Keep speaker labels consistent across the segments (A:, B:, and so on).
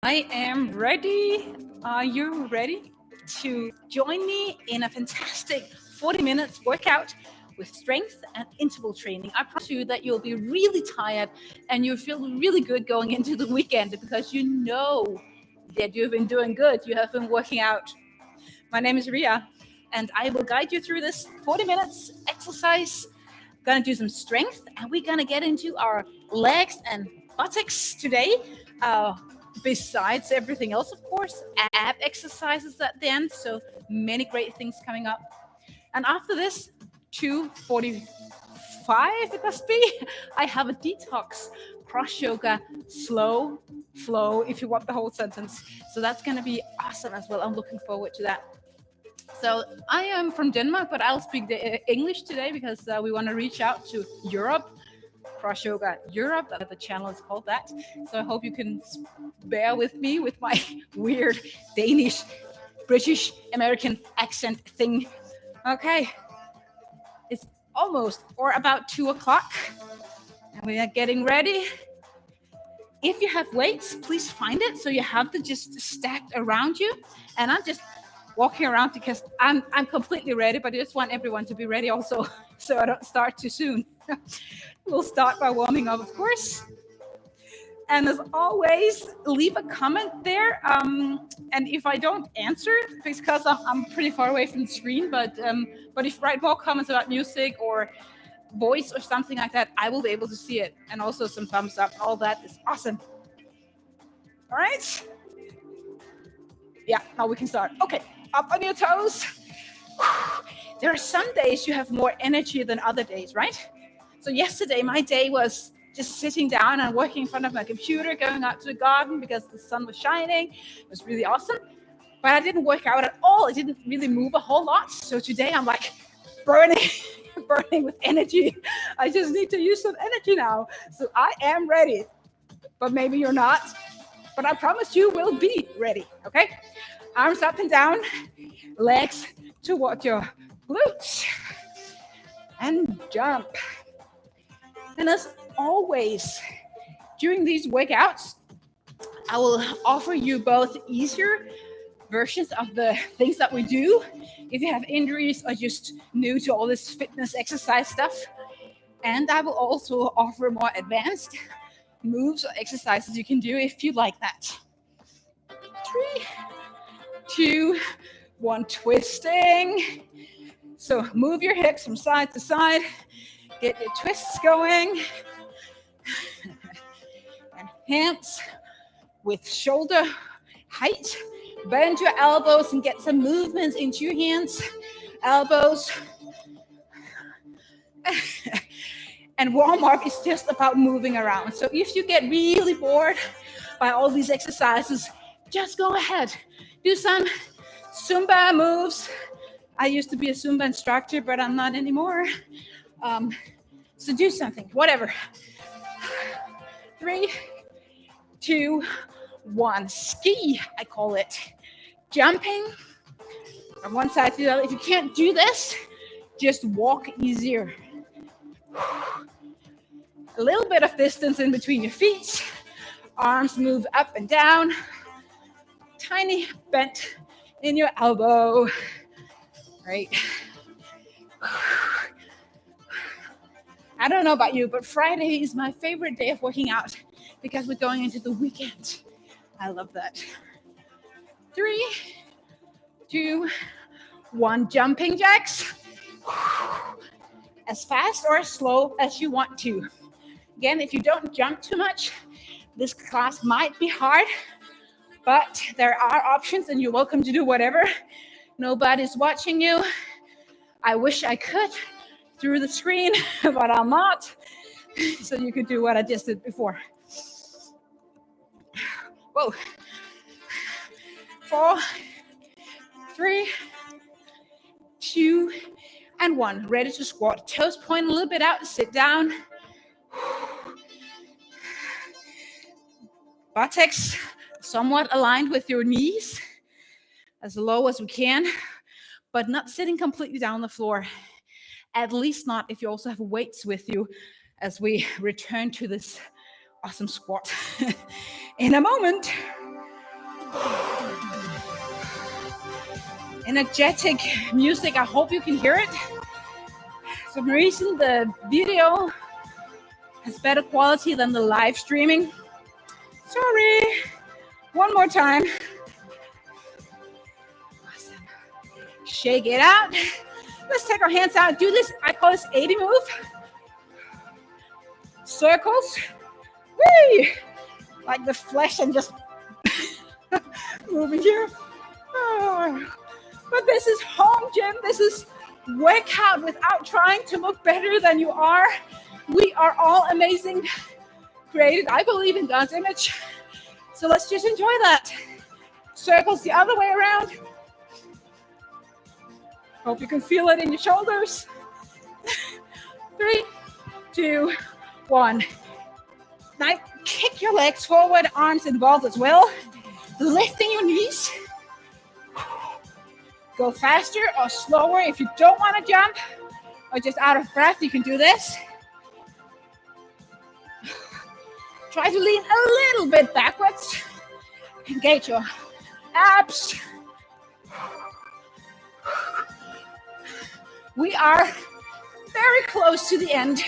A: I am ready. Are you ready to join me in a fantastic 40 minutes workout with strength and interval training? I promise you that you'll be really tired and you'll feel really good going into the weekend because you know that you've been doing good. You have been working out. My name is Ria and I will guide you through this 40 minutes exercise. Gonna do some strength and we're gonna get into our legs and buttocks today. Besides everything else, of course, ab exercises at the end. So many great things coming up. And after this, 2:45 it must be, I have a detox, CrossYoga, slow flow, if you want the whole sentence. So that's going to be awesome as well. I'm looking forward to that. So I am from Denmark, but I'll speak the English today because we want to reach out to Europe. CrossYoga Europe, the channel is called that. So I hope you can bear with me with my weird Danish, British, American accent thing. Okay, it's almost or about 2 o'clock and we are getting ready. If you have weights, please find it so you have them just stacked around you. And I'm just walking around because I'm completely ready, but I just want everyone to be ready also so I don't start too soon. We'll start by warming up, of course. And as always, leave a comment there. And if I don't answer, because I'm pretty far away from the screen, but if you write more comments about music or voice or something like that, I will be able to see it. And also some thumbs up. All that is awesome. All right. Yeah, now we can start. Okay, up on your toes. There are some days you have more energy than other days, right? So yesterday, my day was just sitting down and working in front of my computer, going out to the garden because the sun was shining. It was really awesome. But I didn't work out at all. I didn't really move a whole lot. So today I'm like burning with energy. I just need to use some energy now. So I am ready. But maybe you're not. But I promise you will be ready, okay? Arms up and down, legs toward your glutes. And jump. And as always, during these workouts, I will offer you both easier versions of the things that we do if you have injuries or just new to all this fitness exercise stuff. And I will also offer more advanced moves or exercises you can do if you like that. 3, 2, 1, twisting. So move your hips from side to side. Get your twists going. And hands with shoulder height. Bend your elbows and get some movements into your hands. Elbows. And warm up is just about moving around. So if you get really bored by all these exercises, just go ahead. Do some Zumba moves. I used to be a Zumba instructor, but I'm not anymore. So do something, whatever. 3, 2, 1. Ski, I call it. Jumping from one side to the other. If you can't do this, just walk easier. A little bit of distance in between your feet. Arms move up and down. Tiny bend in your elbow. Right. I don't know about you, but Friday is my favorite day of working out because we're going into the weekend. I love that. 3, 2, 1. Jumping jacks. As fast or as slow as you want to. Again, if you don't jump too much, this class might be hard, but there are options and you're welcome to do whatever. Nobody's watching you. I wish I could through the screen, but I'm not. So you could do what I just did before. Whoa. 4, 3, 2, and 1. Ready to squat. Toes point a little bit out. Sit down. Buttocks somewhat aligned with your knees. As low as we can, but not sitting completely down on the floor. At least not if you also have weights with you. as we return to this awesome squat in a moment. Energetic music, I hope you can hear it. For some reason, the video has better quality than the live streaming. Sorry. One more time. Awesome. Shake it out. Let's take our hands out. Do this, I call this 80 move. Circles. Whee! Like the flesh and just moving here. Oh. But this is home gym. This is workout without trying to look better than you are. We are all amazing, created, I believe, in God's image. So let's just enjoy that. Circles the other way around. Hope you can feel it in your shoulders. 3, 2, 1. Now kick your legs forward, arms involved as well. Lifting your knees. Go faster or slower. If you don't want to jump or just out of breath, you can do this. Try to lean a little bit backwards. Engage your abs. We are very close to the end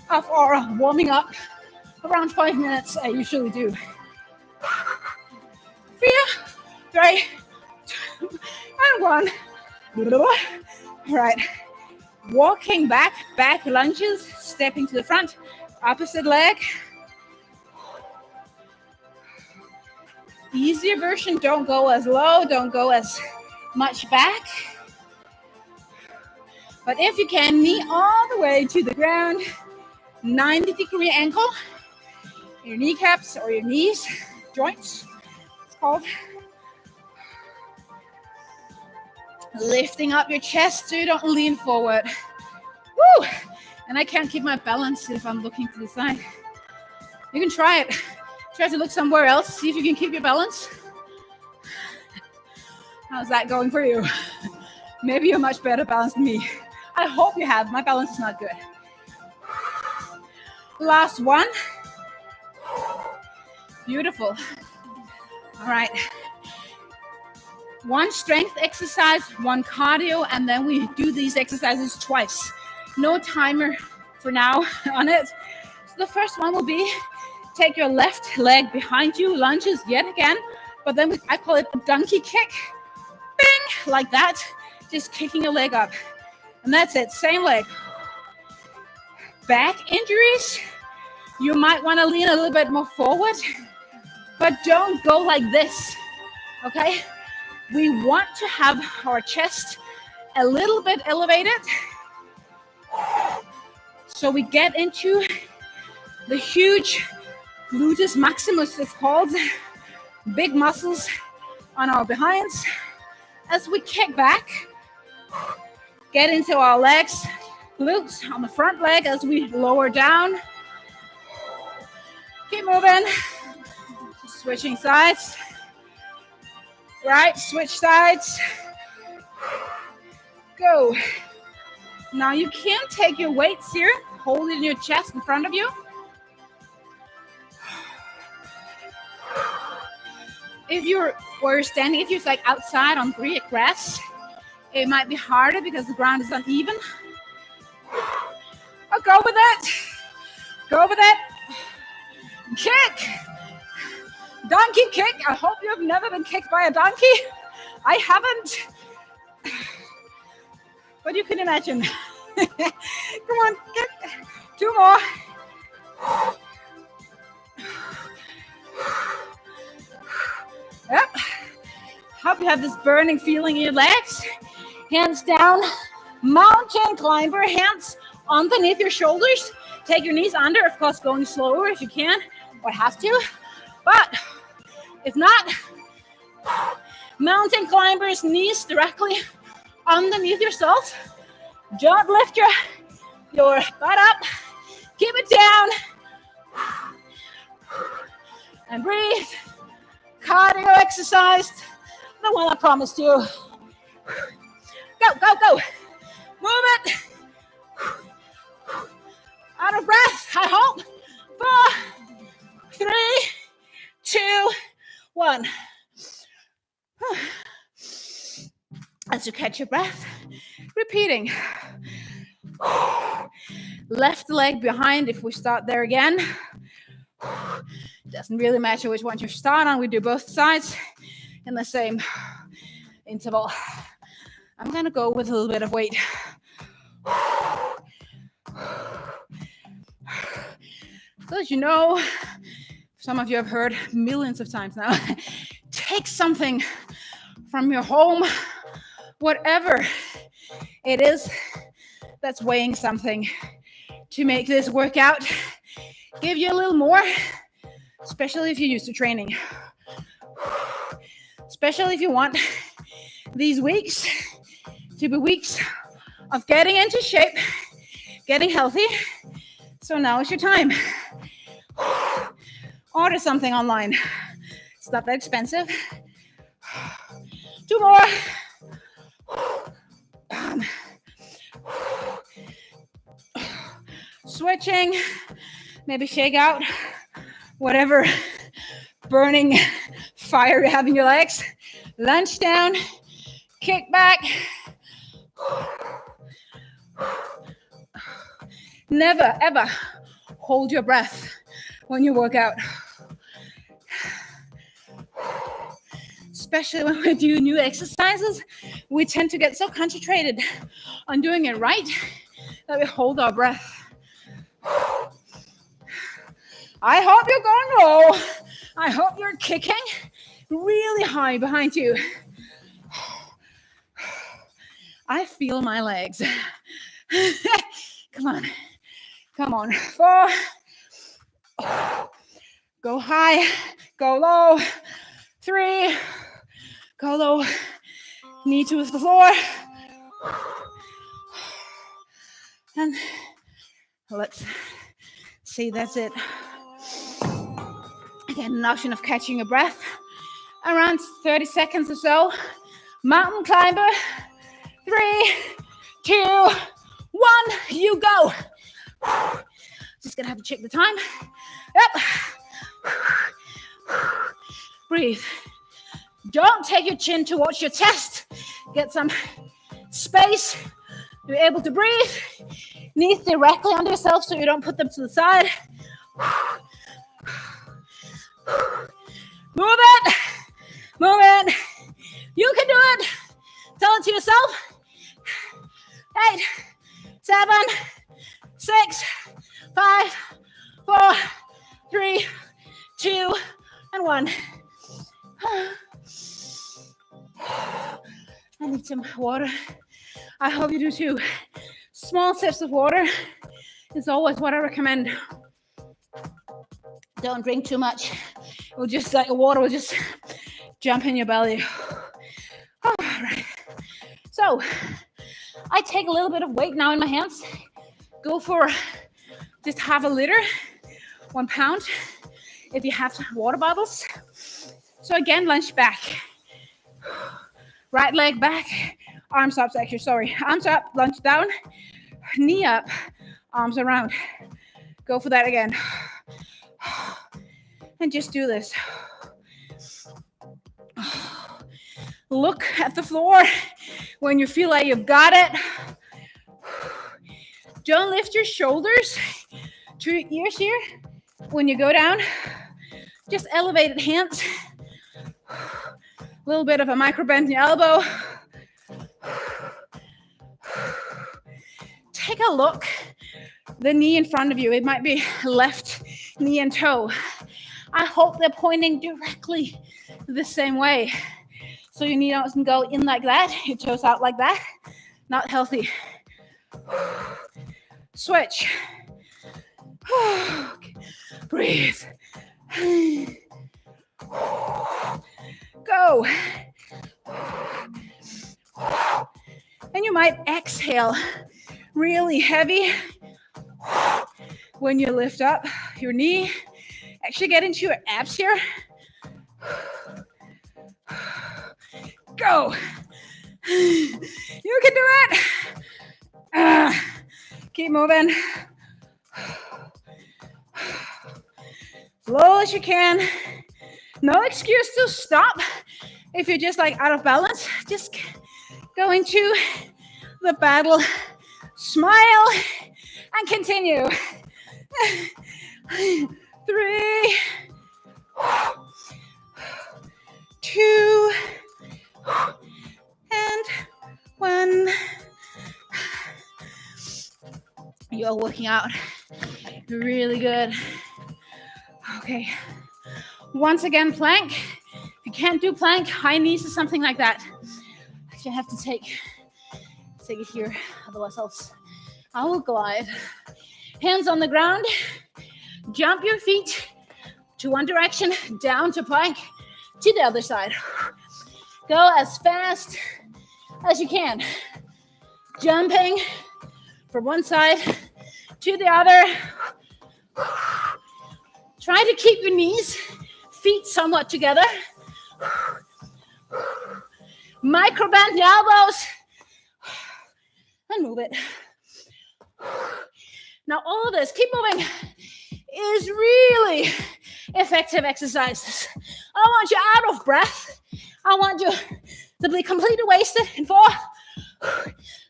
A: of our warming up. Around 5 minutes, I usually do. 4, 3, 2, and 1. All right. Walking back lunges, stepping to the front, opposite leg. Easier version, don't go as low, don't go as much back. But if you can, knee all the way to the ground, 90-degree angle, your kneecaps or your knees, joints, it's called. Lifting up your chest so you don't lean forward. Woo! And I can't keep my balance if I'm looking to the side. You can try it. Try to look somewhere else, see if you can keep your balance. How's that going for you? Maybe you're much better balanced than me. I hope you have. My balance is not good. Last one. Beautiful. All right. One strength exercise, one cardio, and then we do these exercises twice. No timer for now on it. So the first one will be take your left leg behind you, lunges yet again, but then I call it a donkey kick. Bing, like that, just kicking a leg up. And that's it, same leg. Back injuries, you might want to lean a little bit more forward, but don't go like this, okay? We want to have our chest a little bit elevated, so we get into the huge gluteus maximus, it's called, big muscles on our behinds. As we kick back, get into our legs, glutes on the front leg as we lower down. Keep moving, switching sides. Right, switch sides. Go. Now you can take your weights here, hold it in your chest in front of you. If you're standing, if you're like outside on grass, it might be harder because the ground is uneven. Oh, go with it. Go with it. Kick. Donkey kick. I hope you have never been kicked by a donkey. I haven't. But you can imagine. Come on, get 2 more. Yep. Hope you have this burning feeling in your legs. Hands down. Mountain climber. Hands underneath your shoulders. Take your knees under. Of course, going slower if you can or have to. But if not, mountain climbers, knees directly underneath yourself. Don't lift your butt up. Keep it down. And breathe. Cardio exercise. The one I promised you. Go, go, go. Move it. Out of breath. I hold. 4, 3, 2, 1. As you catch your breath, repeating. Left leg behind if we start there again. Doesn't really matter which one you start on. We do both sides in the same interval. I'm going to go with a little bit of weight. So as you know, some of you have heard millions of times now, take something from your home, whatever it is that's weighing something, to make this workout give you a little more, especially if you're used to training. Especially if you want these weeks to be weeks of getting into shape, getting healthy. So now is your time. Order something online. It's not that expensive. 2 more. Switching. Maybe shake out whatever burning fire you have in your legs. Lunge down. Kick back. Never, ever hold your breath when you work out. Especially when we do new exercises, we tend to get so concentrated on doing it right that we hold our breath. I hope you're going low. I hope you're kicking really high behind you. I feel my legs. Come on. Come on. 4. Go high. Go low. 3. Go low. Knee to the floor. And let's see, that's it. Again, an option of catching your breath. Around 30 seconds or so. Mountain climber. 3, 2, 1. You go. Just gonna have to check the time. Yep. Breathe. Don't take your chin towards your chest. Get some space. Be able to breathe. Knees directly under yourself so you don't put them to the side. Move it. Move it. You can do it. Tell it to yourself. 8, 7, 6, 5, 4, 3, 2, and 1. I need some water. I hope you do too. Small sips of water is always what I recommend. Don't drink too much. It will just like water will just jump in your belly. All right. So I take a little bit of weight now in my hands. Go for just half a liter, 1 pound, if you have water bottles. So again, lunge back. Right leg back, arms up, actually, sorry. Arms up, lunge down, knee up, arms around. Go for that again. And just do this. Look at the floor when you feel like you've got it. Don't lift your shoulders to your ears here. When you go down, just elevated hands. A little bit of a micro bend in your elbow. Take a look. The knee in front of you, it might be left knee and toe. I hope they're pointing directly the same way. So your knee doesn't go in like that, your toes out like that. Not healthy. Switch. Breathe. Go. And you might exhale really heavy when you lift up your knee. Actually get into your abs here. Go. You can do it. Keep moving. Slow as you can. No excuse to stop if you're just like out of balance. Just go into the battle. Smile and continue. 3, 2, and 1. You're working out really good. Okay. Once again, plank. If you can't do plank, high knees or something like that. Actually, I have to take it here. Otherwise, I will glide. Hands on the ground. Jump your feet to one direction, down to plank, to the other side. Go as fast as you can. Jumping from one side to the other. Try to keep your knees, feet somewhat together. Micro bend the elbows. And move it. Now all of this, keep moving, is really effective exercises. I want you out of breath. I want you to be completely wasted in 4,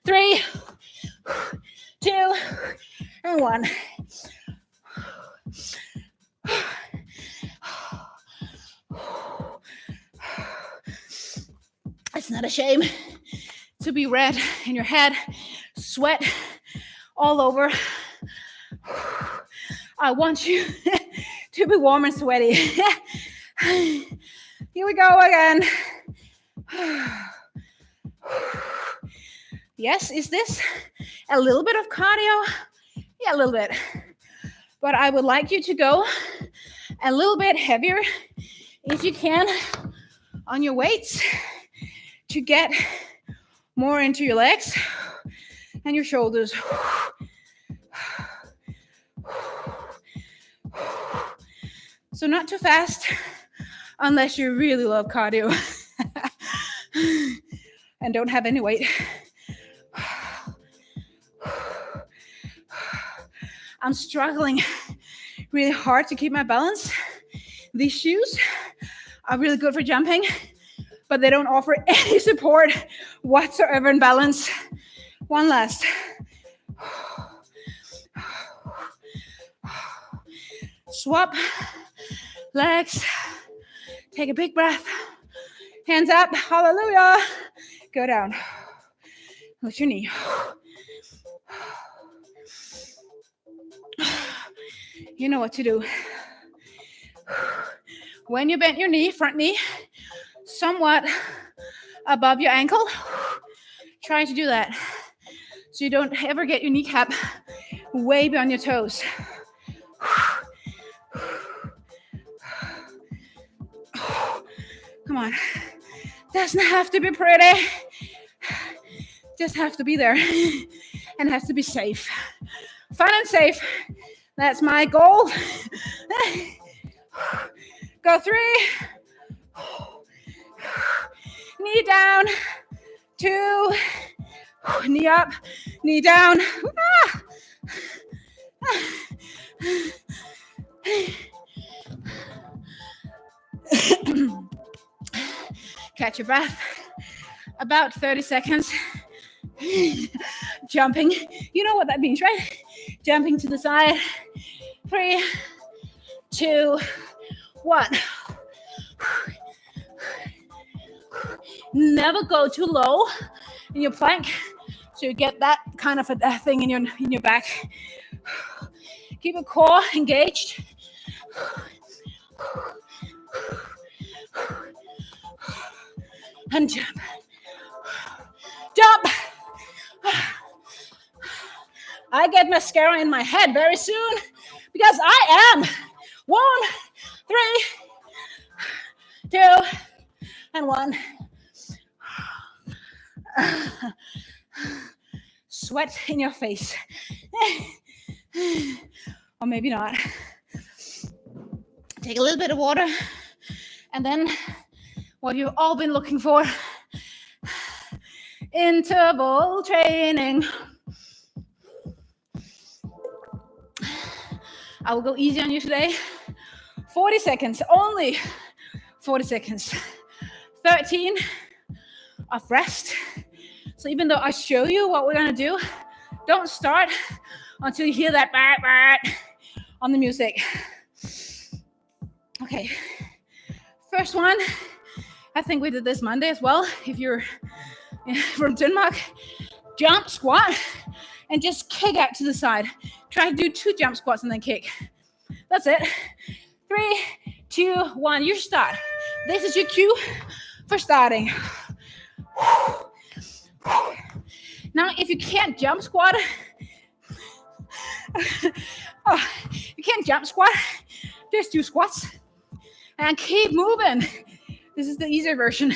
A: 3, 2, and 1. It's not a shame to be red in your head, sweat all over. I want you to be warm and sweaty. Here we go again. Yes, is this a little bit of cardio? Yeah, a little bit. But I would like you to go a little bit heavier, if you can, on your weights to get more into your legs and your shoulders. So not too fast, unless you really love cardio and don't have any weight. I'm struggling really hard to keep my balance. These shoes are really good for jumping, but they don't offer any support whatsoever in balance. One last. Swap legs. Take a big breath. Hands up. Hallelujah. Go down. Lift your knee. You know what to do. When you bend your knee, front knee, somewhat above your ankle, try to do that so you don't ever get your kneecap way beyond your toes. Come on. Doesn't have to be pretty. Just have to be there and has to be safe. Fun and safe. That's my goal. Go 3. Knee down. 2. Knee up. Knee down. Catch your breath. About 30 seconds. Jumping. You know what that means, right? Jumping to the side. 3, 2, 1. Never go too low in your plank, so you get that kind of a thing in your back. Keep your core engaged. And jump. Jump. I get mascara in my head very soon because I am 1, 3, 2, and 1. Sweat in your face. Or maybe not. Take a little bit of water. And then what you've all been looking for. Interval training. I will go easy on you today. 40 seconds, only 40 seconds. 13 of rest. So even though I show you what we're gonna do, don't start until you hear that on the music. Okay, first one, I think we did this Monday as well. If you're from Denmark, jump, squat, and just kick out to the side. Try to do 2 jump squats and then kick. That's it. 3, 2, 1, you start. This is your cue for starting. Now, if you can't jump squat, just do squats and keep moving. This is the easier version.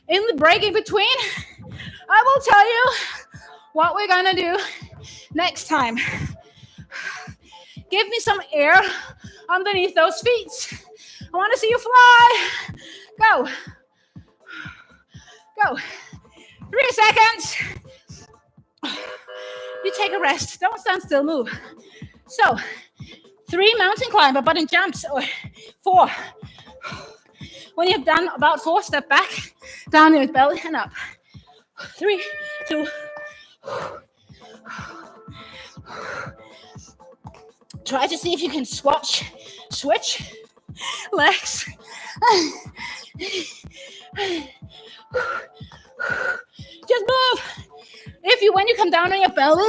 A: In the break in between, I will tell you what we're gonna do next time. Give me some air underneath those feet. I want to see you fly. Go. Go. 3 seconds. You take a rest. Don't stand still, move. So, 3 mountain climber, but in jumps, or 4. When you've done about 4, step back, down your belly and up. 3, 2. Try to see if you can switch legs. Just move. When you come down on your belly,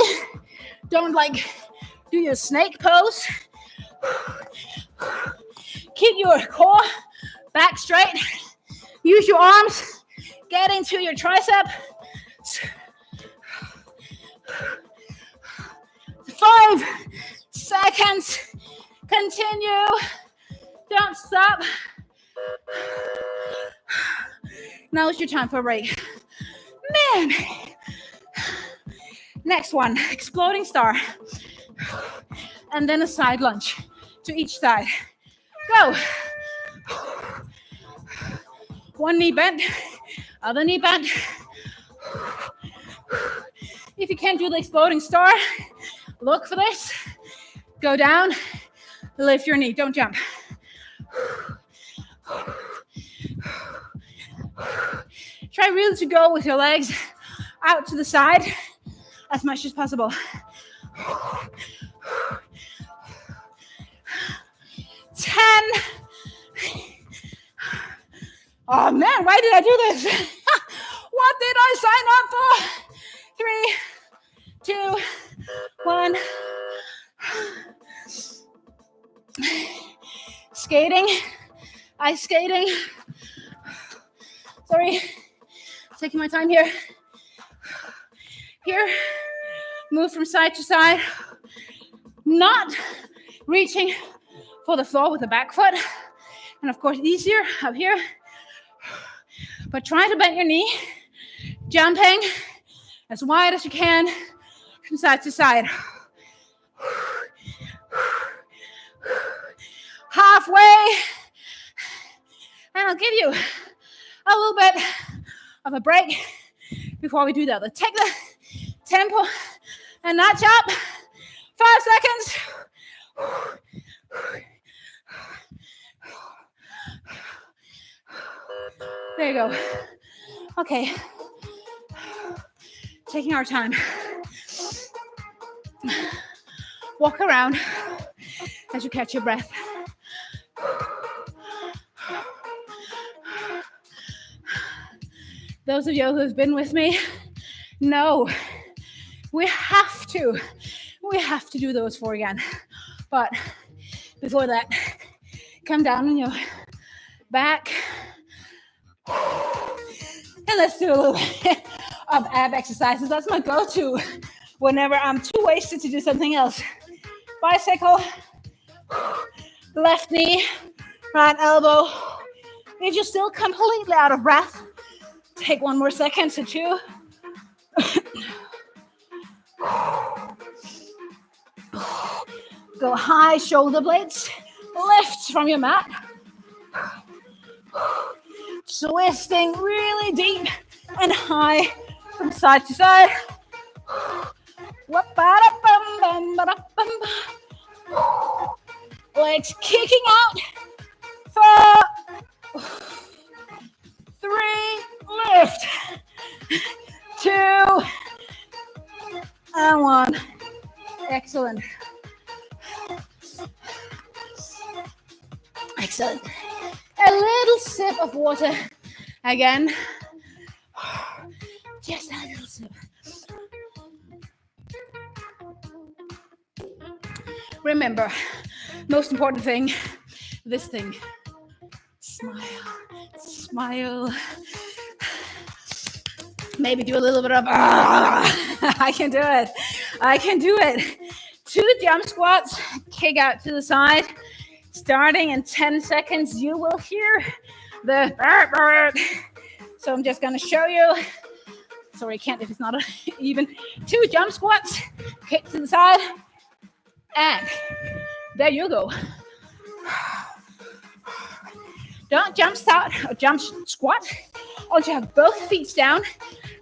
A: don't do your snake pose. Keep your core back straight. Use your arms. Get into your tricep. 5 seconds. Continue. Don't stop. Now it's your time for a break. Man. Next one, exploding star. And then a side lunge to each side. Go. One knee bent, other knee bent. If you can't do the exploding star, look for this. Go down, lift your knee, don't jump. Try really to go with your legs out to the side as much as possible. 10. Oh man, why did I do this? What did I sign up for? 3, 2, 1. Skating, ice skating. Sorry, taking my time here. Here, move from side to side. Not reaching for the floor with the back foot. And of course, easier up here. But try to bend your knee. Jumping as wide as you can from side to side. Halfway. And I'll give you a little bit of a break before we do the other. Take the tempo and notch up. 5 seconds. There you go. Okay. Taking our time. Walk around as you catch your breath. Those of you who've been with me know we have to do those 4 again. But before that, come down on your back. And let's do a little bit of ab exercises. That's my go-to whenever I'm too wasted to do something else. Bicycle, left knee, right elbow. If you're still completely out of breath, take 1 more second to chew. Go high shoulder blades. Lift from your mat. Twisting really deep and high from side to side. Whoop, Legs kicking out. 4, 3, lift. 2, and 1. Excellent. Excellent. A little sip of water again. Just a little sip. Remember, most important thing, this thing. Smile. Smile. Maybe do a little bit of, I can do it. I can do it. 2 jump squats, kick out to the side. Starting in 10 seconds, you will hear the bird. So I'm just going to show you. Sorry, I can't if it's not even. 2 jump squats, kick to the side. And there you go. Don't jump start or jump squat until you have both feet down,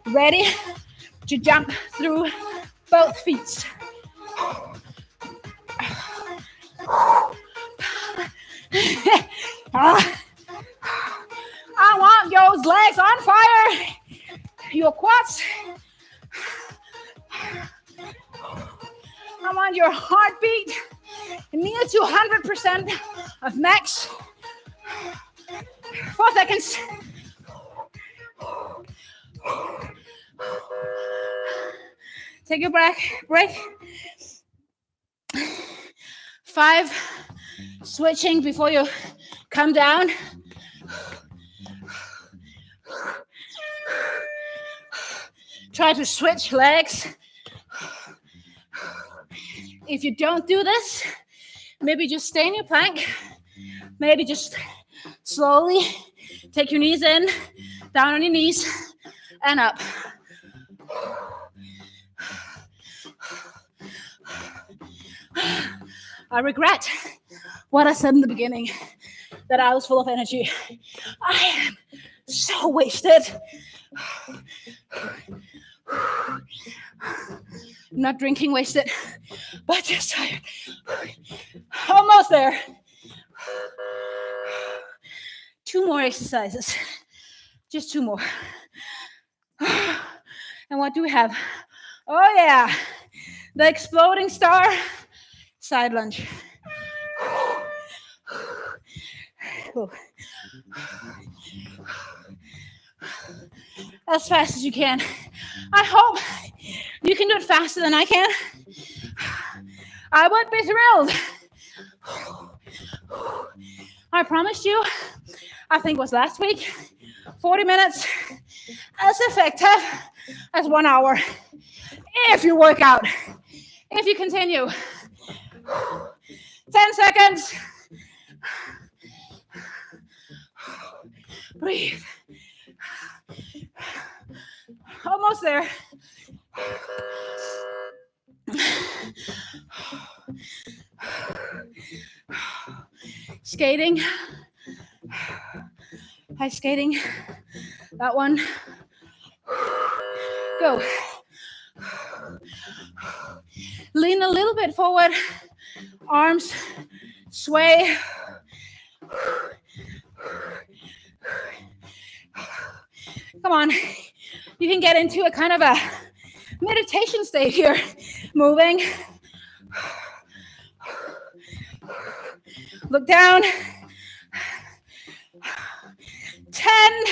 A: ready to jump through both feet. I want those legs on fire. Your quads. I want your heartbeat near to 100% of max. 4 seconds. Take a break. 5. Switching before you come down. Try to switch legs. If you don't do this, maybe just stay in your plank. Maybe just slowly take your knees in, down on your knees, and up. I regret what I said in the beginning, that I was full of energy. I am so wasted. Not drinking wasted, but just tired. Almost there. 2 more exercises. Just 2 more. And what do we have? Oh yeah, the exploding star side lunge. As fast as you can. I hope you can do it faster than I can. I would be thrilled. I promised you, I think it was last week, 40 minutes, as effective as 1 hour. If you work out, if you continue. 10 seconds. Breathe. Almost there. Skating. Ice skating. That one. Go. Lean a little bit forward. Arms sway. Come on. You can get into a kind of a meditation state here. Moving. Look down. 10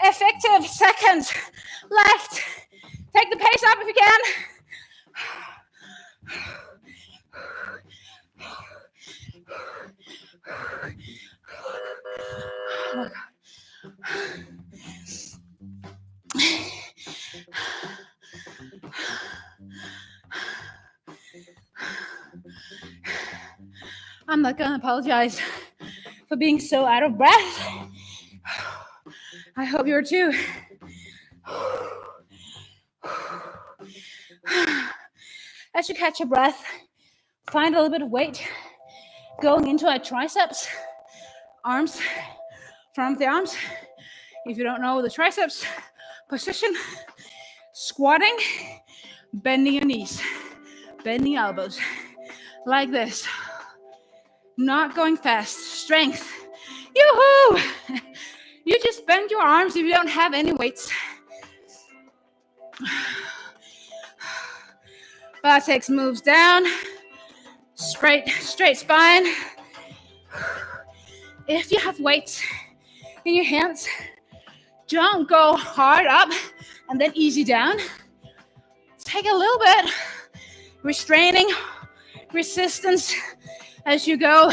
A: effective seconds left. Take the pace up if you can. Oh my God. I'm not going to apologize for being so out of breath. I hope you're too. As you catch your breath, find a little bit of weight going into our triceps, arms, front of the arms. If you don't know the triceps position, squatting, bending your knees. Bend the elbows like this. Not going fast. Strength. Yoo-hoo! You just bend your arms if you don't have any weights. Buttocks moves down. Straight spine. If you have weights in your hands, don't go hard up and then easy down. Take a little bit, restraining, resistance as you go,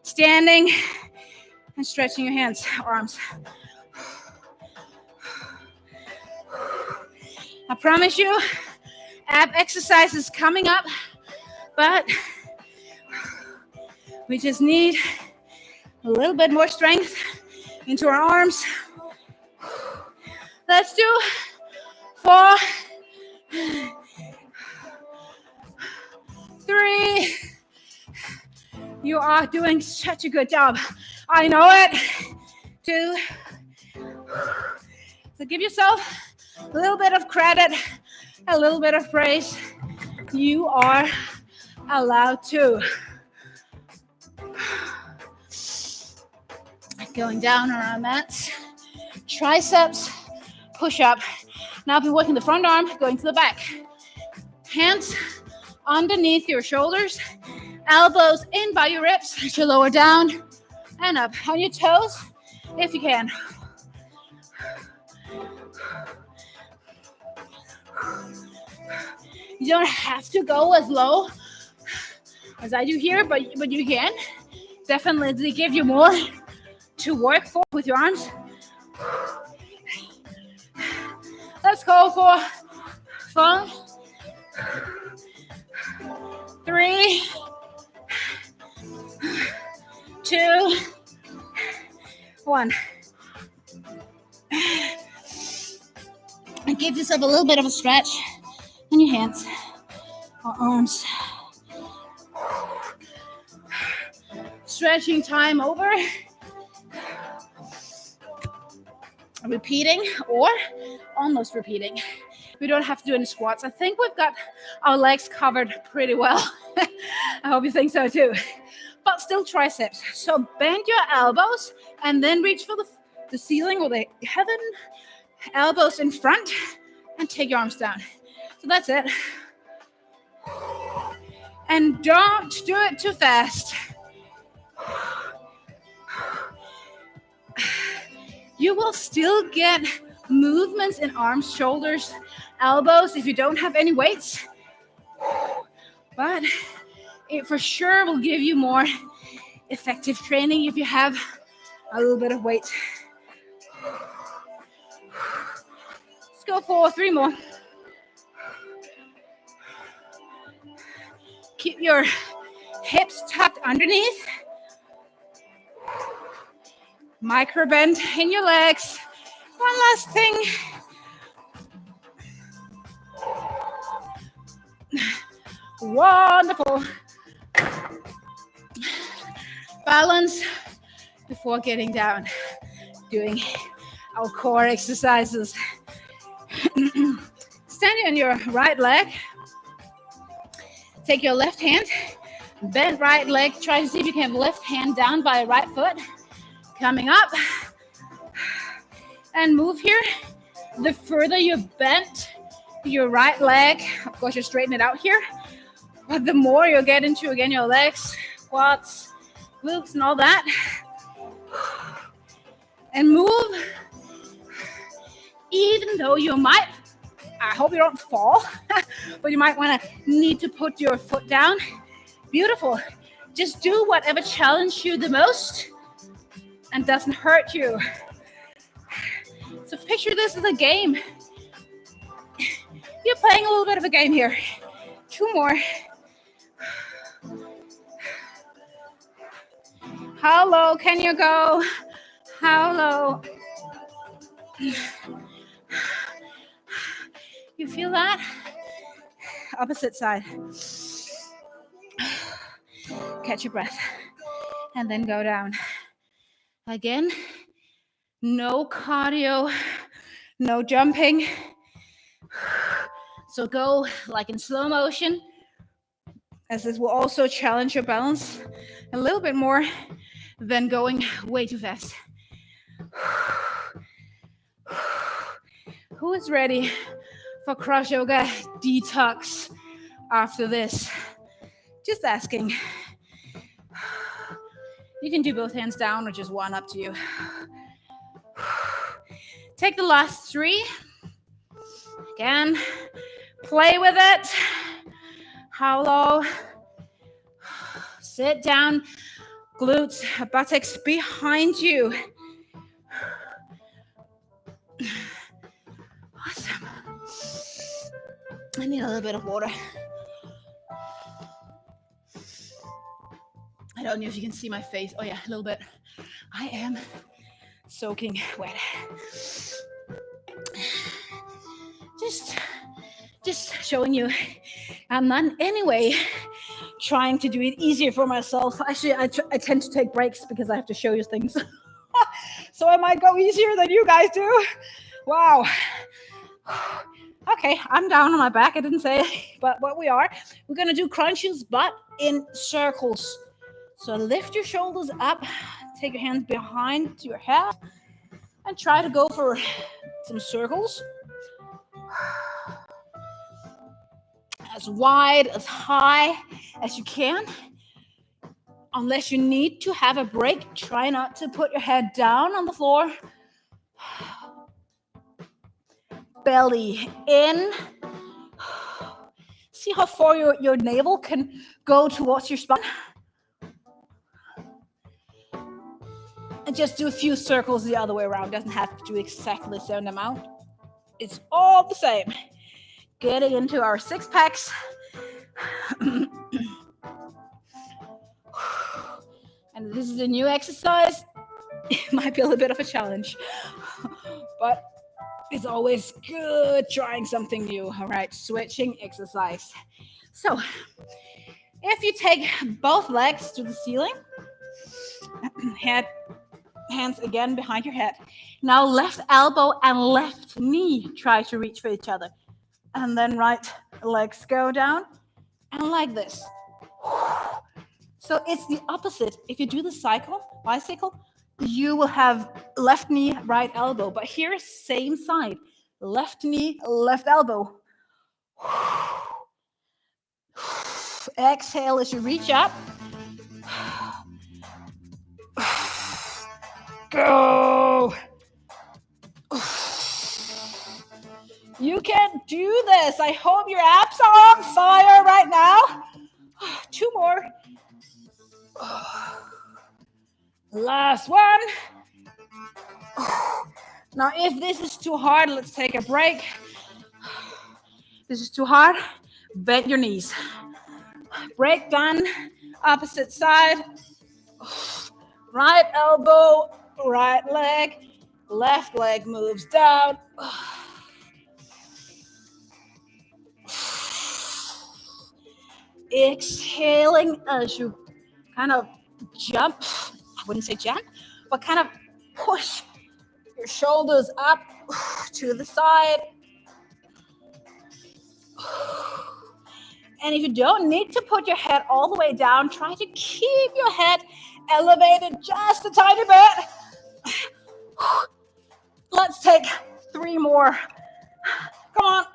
A: standing and stretching your hands, arms. I promise you, ab exercise is coming up, but we just need a little bit more strength into our arms. Let's do 4, 3. You are doing such a good job. I know it. 2. So give yourself a little bit of credit, a little bit of praise. You are allowed to. Going down on our mats. Triceps, push up. Now if you're working the front arm, going to the back. Hands underneath your shoulders. Elbows in by your ribs. Push your lower down and up. On your toes, if you can. You don't have to go as low as I do here, but you can. Definitely give you more to work for with your arms. Let's go for 5, 3, 2, 1. And give yourself a little bit of a stretch in your hands or arms. Stretching time over. Repeating or almost repeating. We don't have to do any squats. I think we've got our legs covered pretty well. I hope you think so too. But still triceps. So bend your elbows and then reach for the ceiling or the heaven. Elbows in front and take your arms down. So that's it. And don't do it too fast. You will still get movements in arms, shoulders, elbows if you don't have any weights. But it for sure will give you more effective training if you have a little bit of weight. Let's go for 3 more. Keep your hips tucked underneath. Micro bend in your legs. One last thing. Wonderful. Balance before getting down. Doing our core exercises. Standing on your right leg. Take your left hand. Bend right leg. Try to see if you can have left hand down by right foot. Coming up and move here. The further you bend your right leg, of course you straighten it out here, but the more you'll get into again your legs, quads, glutes and all that. And move even though you might, I hope you don't fall, but you might want to need to put your foot down. Beautiful. Just do whatever challenges you the most and doesn't hurt you. So picture this as a game. You're playing a little bit of a game here. 2 more. How low can you go? How low? You feel that? Opposite side. Catch your breath and then go down. Again, no cardio, no jumping. So go like in slow motion, as this will also challenge your balance a little bit more than going way too fast. Who is ready for CrossYoga Detox after this? Just asking. You can do both hands down or just one, up to you. Take the last 3. Again, play with it. How low? Sit down, glutes, buttocks behind you. Awesome. I need a little bit of water. I don't know if you can see my face. Oh yeah, a little bit. I am soaking wet. Just showing you I'm not in any way trying to do it easier for myself. Actually, I tend to take breaks because I have to show you things. So I might go easier than you guys do. Wow. Okay, I'm down on my back. I didn't say it, but what we're going to do crunches, but in circles. So lift your shoulders up, take your hands behind your head, and try to go for some circles. As wide, as high as you can. Unless you need to have a break, try not to put your head down on the floor. Belly in. See how far your navel can go towards your spine. And just do a few circles the other way around. Doesn't have to do exactly the same amount. It's all the same. Getting into our 6 packs. And this is a new exercise. It might be a little bit of a challenge, but it's always good trying something new. All right, switching exercise. So if you take both legs to the ceiling, hands again behind your head. Now left elbow and left knee try to reach for each other. And then right legs go down and like this. So it's the opposite. If you do the bicycle, you will have left knee, right elbow. But here, same side. Left knee, left elbow. Exhale as you reach up. Go. You can do this. I hope your abs are on fire right now. 2 more. Last one. Now, if this is too hard, let's take a break. This is too hard. Bend your knees. Break done. Opposite side. Right elbow, right leg. Left leg moves down. Exhaling as you kind of jump. I wouldn't say jump, but kind of push your shoulders up to the side. And if you don't need to put your head all the way down, try to keep your head elevated just a tiny bit. Let's take 3 more. Come on.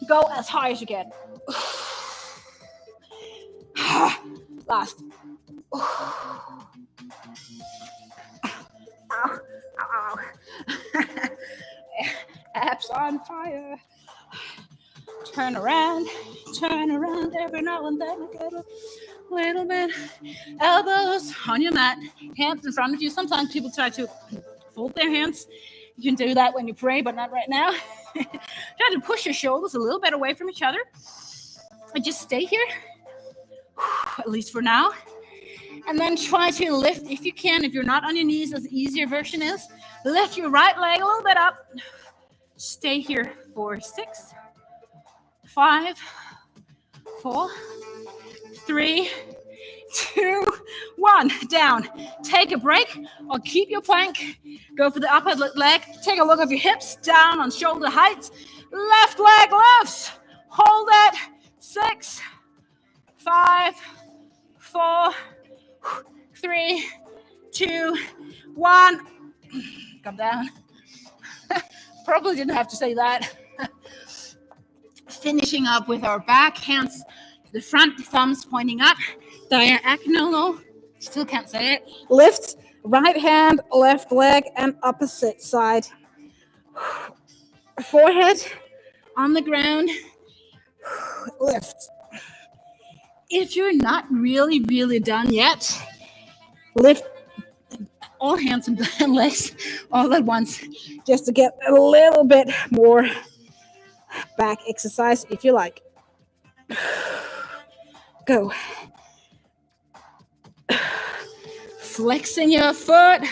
A: Go as high as you can. Last. Ow. Ow. Abs on fire. Turn around every now and then. Get a little bit. Elbows on your mat. Hands in front of you. Sometimes people try to fold their hands. You can do that when you pray, but not right now. Try to push your shoulders a little bit away from each other. And just stay here, at least for now. And then try to lift if you can. If you're not on your knees, as the easier version is, lift your right leg a little bit up. Stay here for 6, 5, 4, 3, 2, 1. Down. Take a break or keep your plank. Go for the upper leg. Take a look at your hips. Down on shoulder height. Left leg lifts. Hold it. 6, 5, 4, 3, 2, 1. Come down. Probably didn't have to say that. Finishing up with our back, hands to the front, thumbs pointing up, diagonal, still can't say it. Lift, right hand, left leg, and opposite side. Forehead on the ground, lift. If you're not really done yet, lift all hands and legs all at once, just to get a little bit more back exercise if you like. Go. Flexing your foot.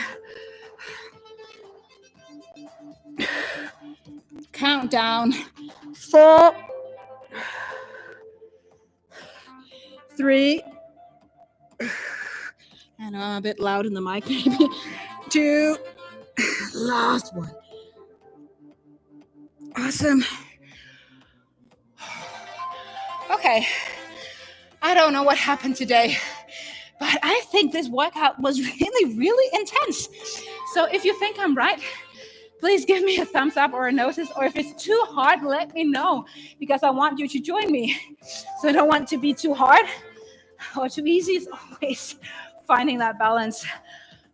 A: Count down. 4, 3, and I'm a bit loud in the mic maybe. 2, last one. Awesome. Okay, I don't know what happened today, but I think this workout was really intense. So if you think I'm right, please give me a thumbs up or a notice, or if it's too hard, let me know, because I want you to join me. So I don't want to be too hard or too easy. It's always finding that balance.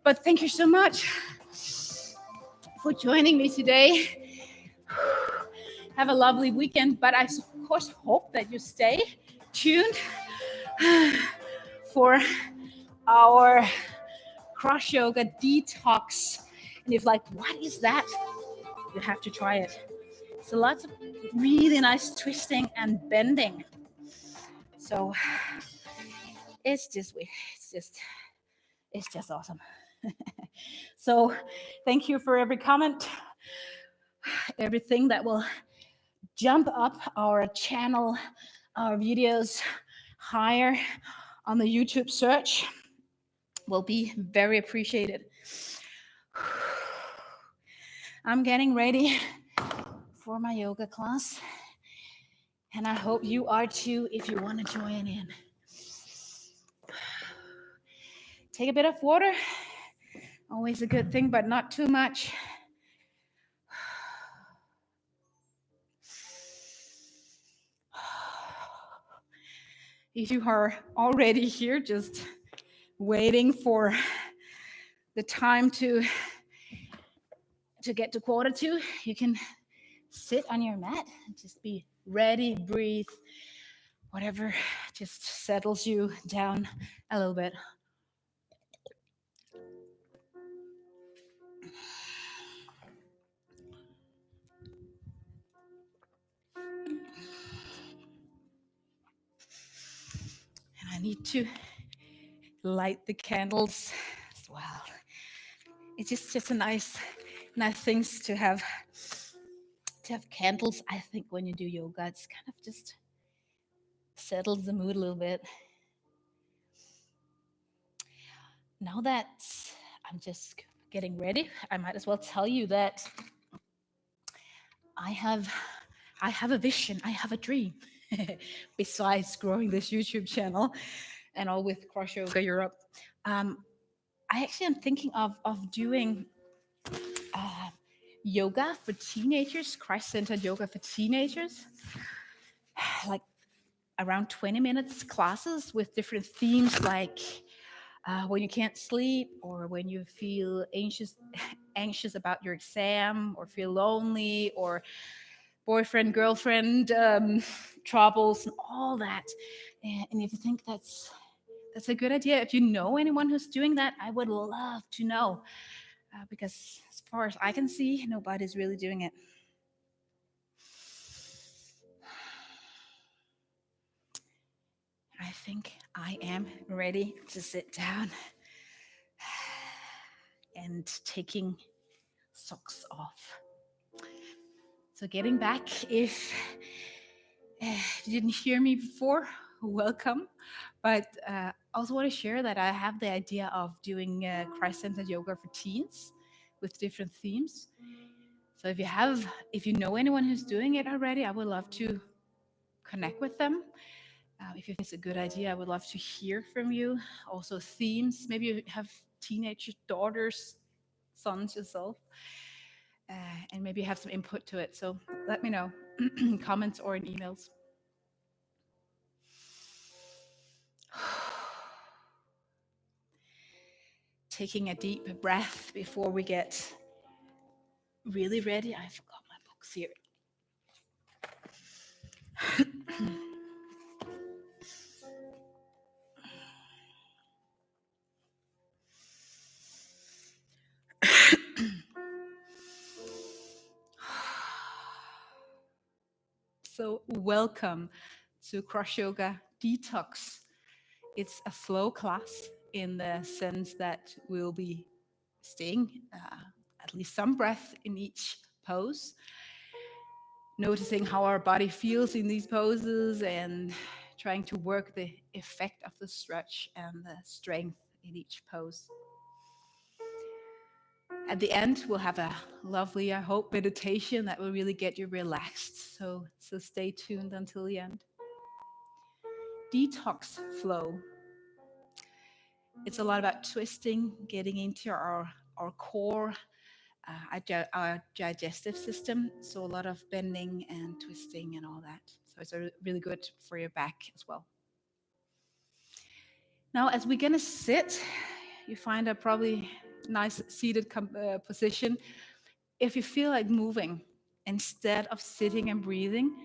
A: But thank you so much for joining me today. Have a lovely weekend, but I of course hope that you stay tuned for our CrossYoga Detox. And if like, what is that? You have to try it. So lots of really nice twisting and bending. So it's just awesome. So thank you for every comment, everything that will jump up our channel, our videos higher on the YouTube search will be very appreciated. I'm getting ready for my yoga class, and I hope you are too if you want to join in. Take a bit of water, always a good thing, but not too much. If you are already here, just waiting for the time to get to 1:45, you can sit on your mat and just be ready, breathe, whatever just settles you down a little bit. And I need to light the candles as well. It's just a nice things to have candles. I think when you do yoga, it's kind of just settles the mood a little bit. Now that I'm just getting ready, I might as well tell you that I have a vision, I have a dream. Besides growing this YouTube channel and all with CrossYoga Europe, I actually am thinking of doing yoga for teenagers, Christ-centered yoga for teenagers, like around 20 minutes classes with different themes, like when you can't sleep, or when you feel anxious about your exam, or feel lonely, or boyfriend, girlfriend troubles, and all that. And if you think that's a good idea, if you know anyone who's doing that, I would love to know, because as far as I can see, nobody's really doing it. I think I am ready to sit down and taking socks off. So getting back, if you didn't hear me before, welcome. But I also want to share that I have the idea of doing Christ-centered yoga for teens with different themes. So if you know anyone who's doing it already, I would love to connect with them. If you think it's a good idea, I would love to hear from you. Also themes, maybe you have teenage daughters, sons yourself, and maybe you have some input to it. So let me know, comments or in emails. Taking a deep breath before we get really ready. I forgot my books here. So welcome to CrossYoga Detox. It's a flow class in the sense that we'll be staying at least some breath in each pose, noticing how our body feels in these poses and trying to work the effect of the stretch and the strength in each pose. At the end, we'll have a lovely, I hope, meditation that will really get you relaxed. So stay tuned until the end. Detox flow. It's a lot about twisting, getting into our core, our digestive system. So a lot of bending and twisting and all that. So it's really good for your back as well. Now, as we're going to sit, you find a probably nice seated position. If you feel like moving, instead of sitting and breathing,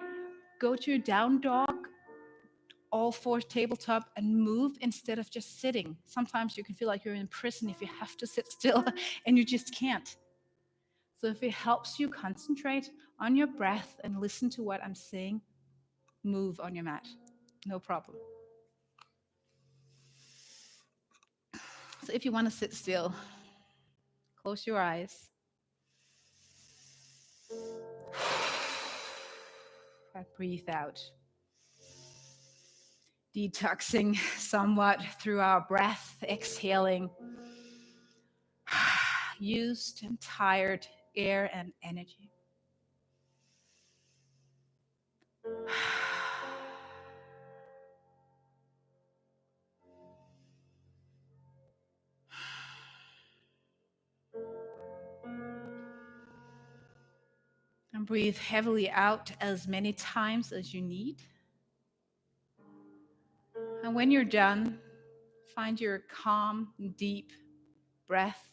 A: go to your down dog, all fours tabletop, and move instead of just sitting. Sometimes you can feel like you're in prison if you have to sit still and you just can't. So if it helps you concentrate on your breath and listen to what I'm saying, move on your mat. No problem. So if you want to sit still, close your eyes. And breathe out. Detoxing somewhat through our breath, exhaling used and tired air and energy. And breathe heavily out as many times as you need. And when you're done, find your calm, deep breath.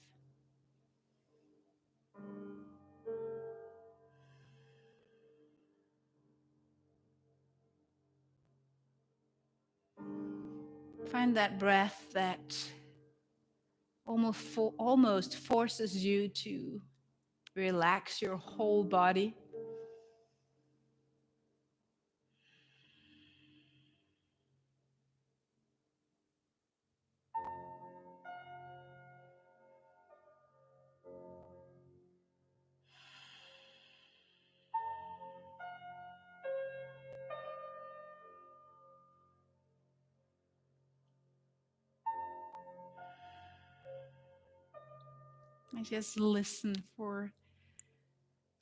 A: Find that breath that almost forces you to relax your whole body. And just listen for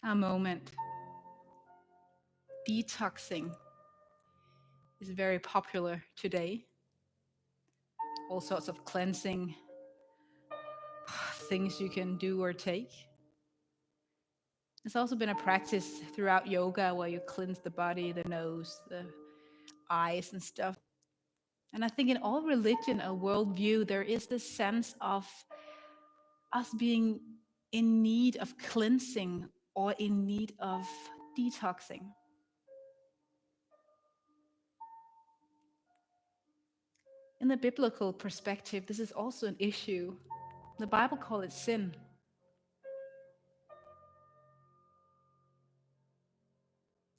A: a moment. Detoxing is very popular today. All sorts of cleansing things you can do or take. It's also been a practice throughout yoga where you cleanse the body, the nose, the eyes and stuff. And I think in all religion or worldview, there is this sense of us being in need of cleansing or in need of detoxing. In the biblical perspective, this is also an issue. The Bible calls it sin.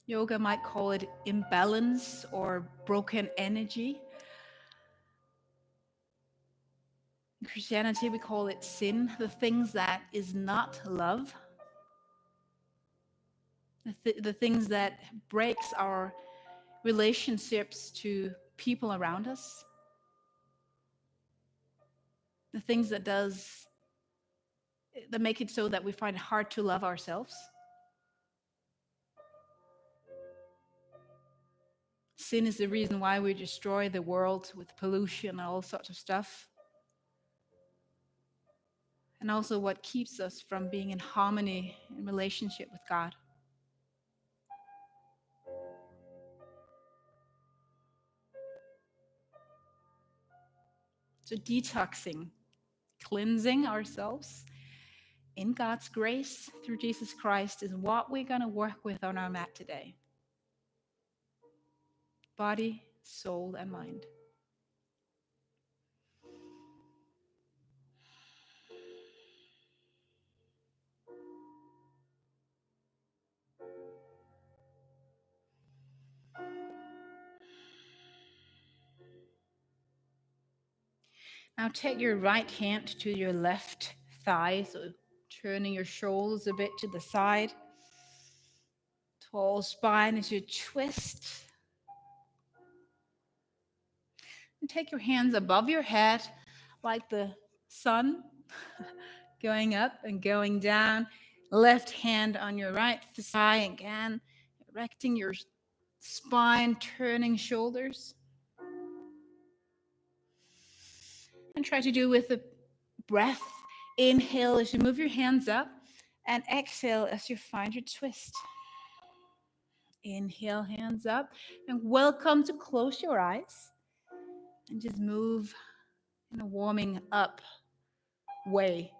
A: Yoga might call it imbalance or broken energy. In Christianity, we call it sin, the things that is not love. The things that breaks our relationships to people around us. The things that make it so that we find it hard to love ourselves. Sin is the reason why we destroy the world with pollution and all sorts of stuff. And also what keeps us from being in harmony in relationship with God. So detoxing, cleansing ourselves in God's grace through Jesus Christ is what we're going to work with on our mat today. Body, soul, and mind. Now take your right hand to your left thigh, so turning your shoulders a bit to the side. Tall spine as you twist. And take your hands above your head like the sun, going up and going down. Left hand on your right thigh again, erecting your spine, turning shoulders. And try to do with the breath. Inhale as you move your hands up, and exhale as you find your twist. Inhale, hands up, and welcome to close your eyes and just move in a warming up way.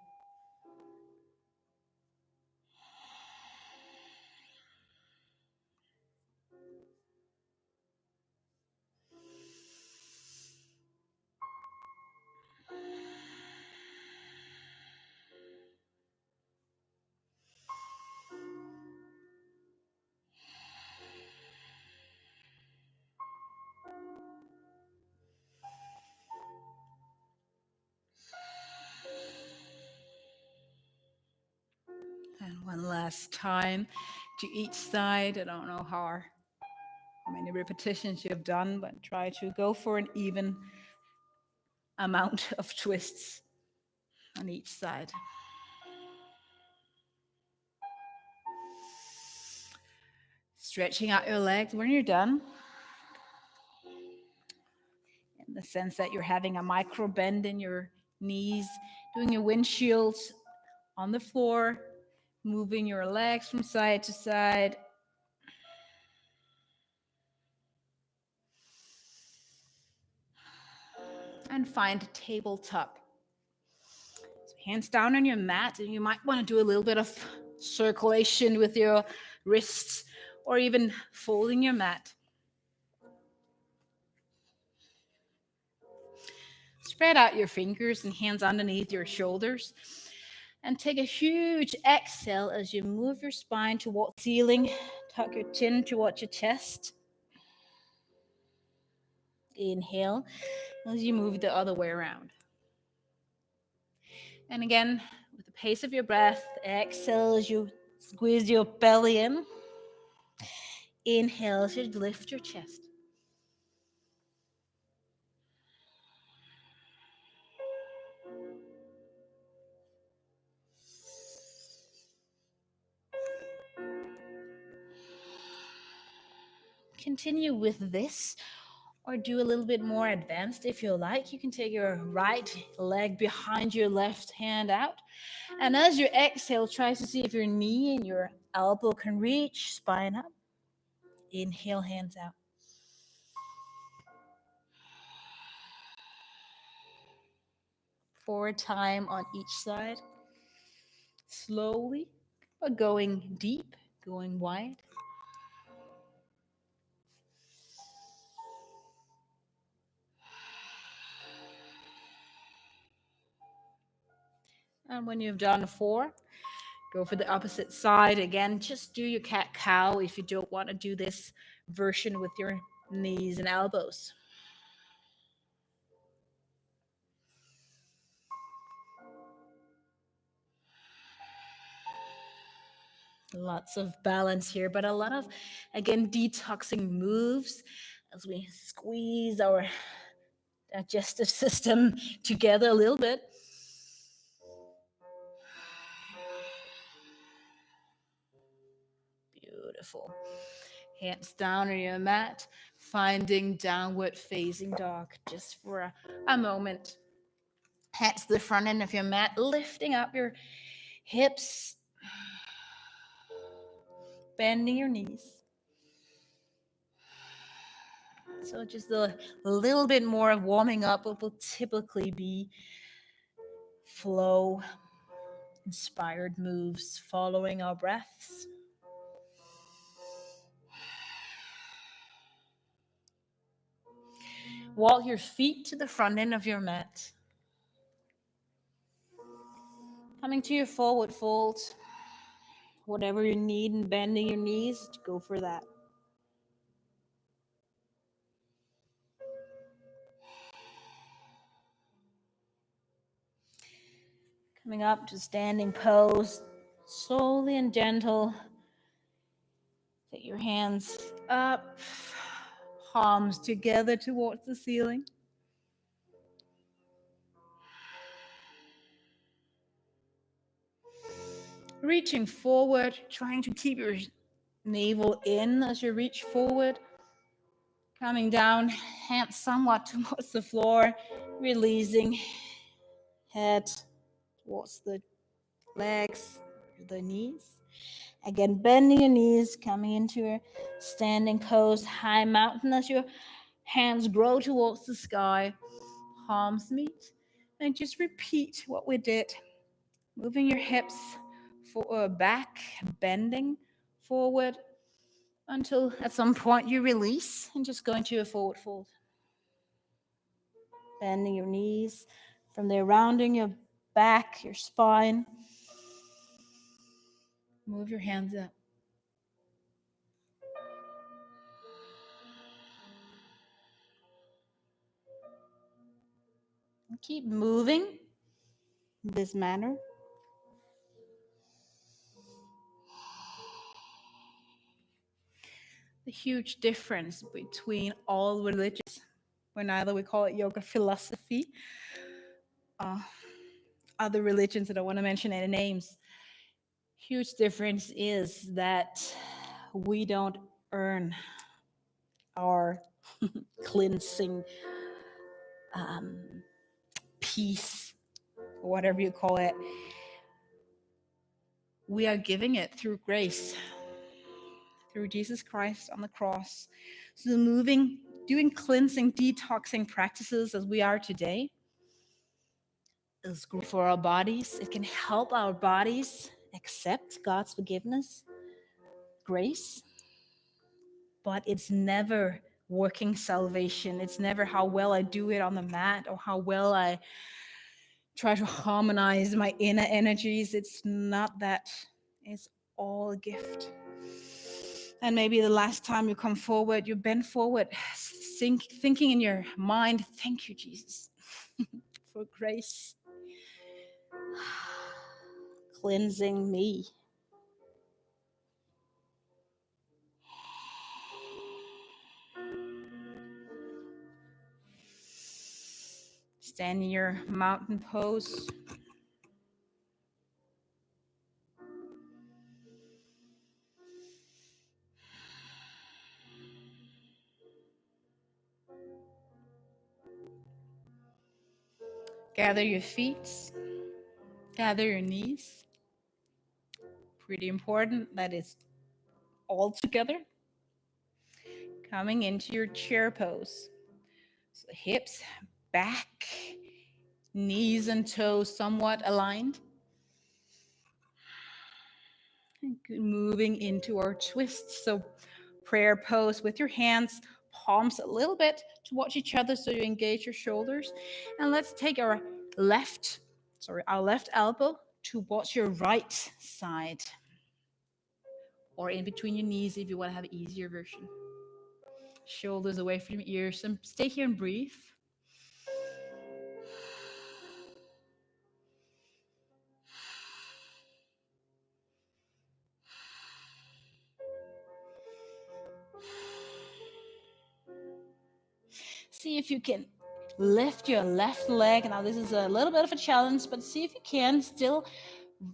A: And one last time to each side. I don't know how many repetitions you have done, but try to go for an even amount of twists on each side. Stretching out your legs when you're done, in the sense that you're having a micro bend in your knees, doing your windshields on the floor, moving your legs from side to side. And find tabletop. So hands down on your mat, and you might want to do a little bit of circulation with your wrists, or even folding your mat. Spread out your fingers and hands underneath your shoulders. And take a huge exhale as you move your spine towards the ceiling. Tuck your chin towards your chest. Inhale as you move the other way around. And again, with the pace of your breath, exhale as you squeeze your belly in. Inhale as you lift your chest. Continue with this, or do a little bit more advanced if you like. You can take your right leg behind your left hand out. And as you exhale, try to see if your knee and your elbow can reach, spine up. Inhale, hands out. Forward time on each side. Slowly, but going deep, going wide. And when you've done 4, go for the opposite side. Again, just do your cat-cow if you don't want to do this version with your knees and elbows. Lots of balance here, but a lot of, again, detoxing moves as we squeeze our digestive system together a little bit. Beautiful. Hands down on your mat. finding downward facing dog just for a moment. Hands to the front end of your mat, lifting up your hips, bending your knees. So just a little bit more of warming up what will typically be flow, inspired moves following our breaths. Walk your feet to the front end of your mat. Coming to your forward fold. Whatever you need and bending your knees, go for that. Coming up to standing pose, slowly and gentle. Take your hands up, palms together towards the ceiling. Reaching forward, trying to keep your navel in as you reach forward. Coming down, hands somewhat towards the floor, releasing head towards the legs, the knees. Again, bending your knees, coming into a standing pose, high mountain as your hands grow towards the sky, palms meet, and just repeat what we did. Moving your hips back, bending forward until at some point you release and just go into a forward fold. Bending your knees, from there rounding your back, your spine. Move your hands up. And keep moving in this manner. The huge difference between all religions, when either we call it yoga philosophy, other religions, I don't want to mention any names. Huge difference is that we don't earn our cleansing peace, or whatever you call it. We are giving it through grace, through Jesus Christ on the cross. So doing cleansing, detoxing practices as we are today is good for our bodies. It can help our bodies accept God's forgiveness, grace, but it's never working salvation. It's never how well I do it on the mat or how well I try to harmonize my inner energies. It's not that. It's all a gift. And maybe the last time you come forward, you bend forward, thinking in your mind, thank you, Jesus, for grace, cleansing me. Stand in your mountain pose. Gather your feet, gather your knees. Pretty important that it's all together. Coming into your chair pose. So hips back, knees and toes somewhat aligned. And moving into our twist. So prayer pose with your hands, palms a little bit towards each other so you engage your shoulders. And let's take our left elbow towards your right side, or in between your knees if you want to have an easier version. Shoulders away from your ears, and stay here and breathe. See if you can lift your left leg. Now this is a little bit of a challenge, but see if you can still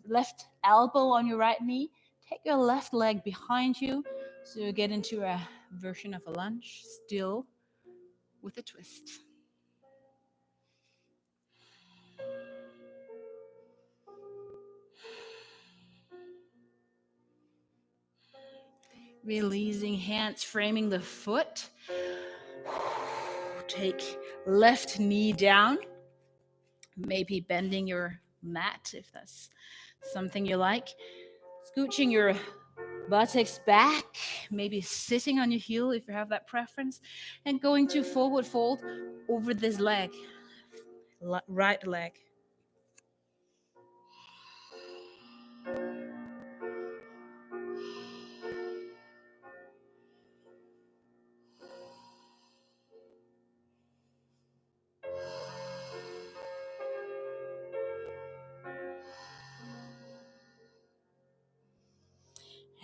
A: left elbow on your right knee. Take your left leg behind you so you get into a version of a lunge, still with a twist. Releasing hands, framing the foot. Take left knee down. Maybe bending your mat if that's something you like. Scooching your buttocks back. Maybe sitting on your heel if you have that preference. And going to forward fold over this leg. Right leg.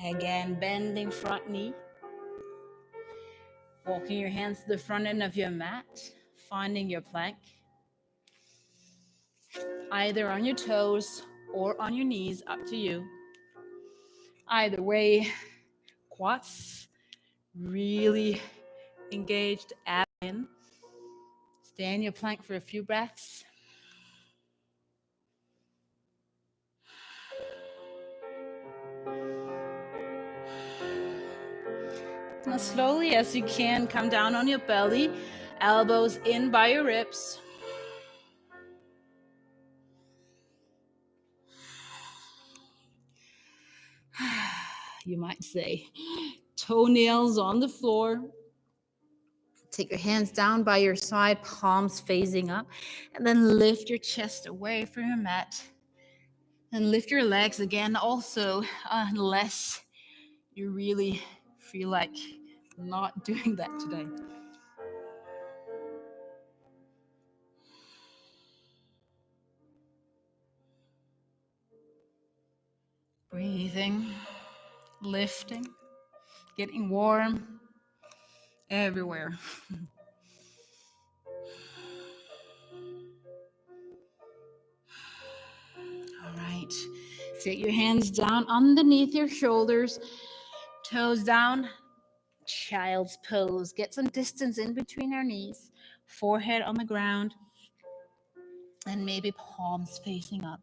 A: Again, bending front knee. Walking your hands to the front end of your mat. Finding your plank. Either on your toes or on your knees, up to you. Either way, quads really engaged, ab in. Stay in your plank for a few breaths. Now slowly as you can, come down on your belly, elbows in by your ribs. You might say, toenails on the floor. Take your hands down by your side, palms facing up, and then lift your chest away from your mat. And lift your legs again also, unless you really feel like not doing that today. Breathing, lifting, getting warm everywhere. All right, take your hands down underneath your shoulders, toes down, child's pose. Get some distance in between our knees, forehead on the ground, and maybe palms facing up.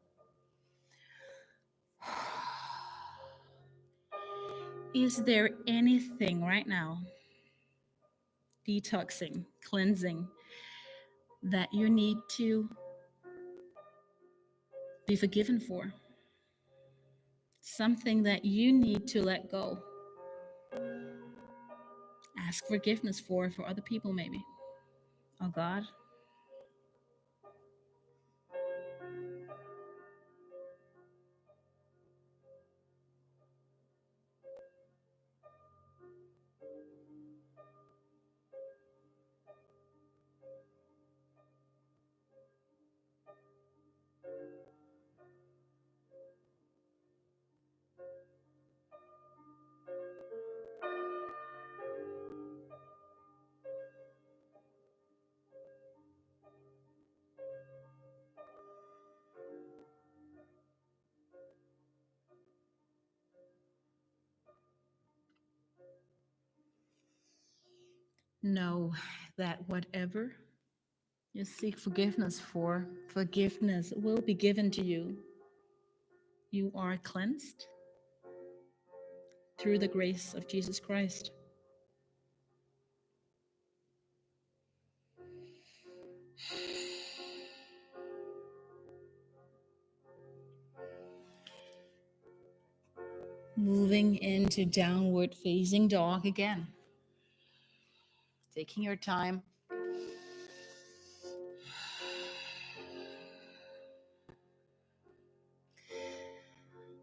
A: Is there anything right now, detoxing, cleansing, that you need to be forgiven for? Something that you need to let go? Ask forgiveness for other people maybe. Oh God. Know that whatever you seek forgiveness for, forgiveness will be given to you. You are cleansed through the grace of Jesus Christ. Moving into downward facing dog again. Taking your time.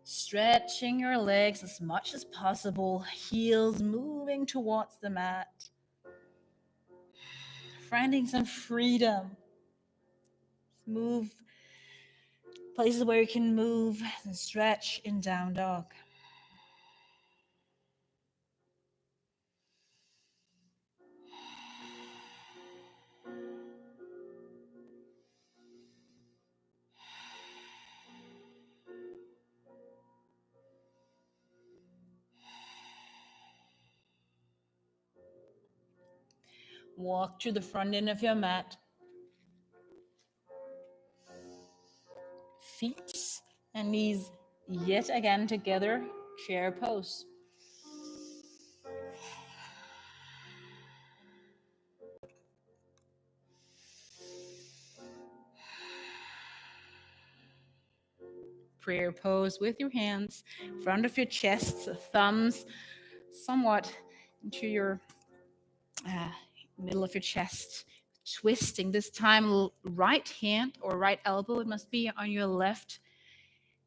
A: Stretching your legs as much as possible, heels moving towards the mat. Finding some freedom. Move places where you can move and stretch in down dog. Walk to the front end of your mat. Feet and knees yet again together, chair pose. Prayer pose with your hands in front of your chest, thumbs somewhat into your middle of your chest. Twisting this time, right hand or right elbow, it must be on your left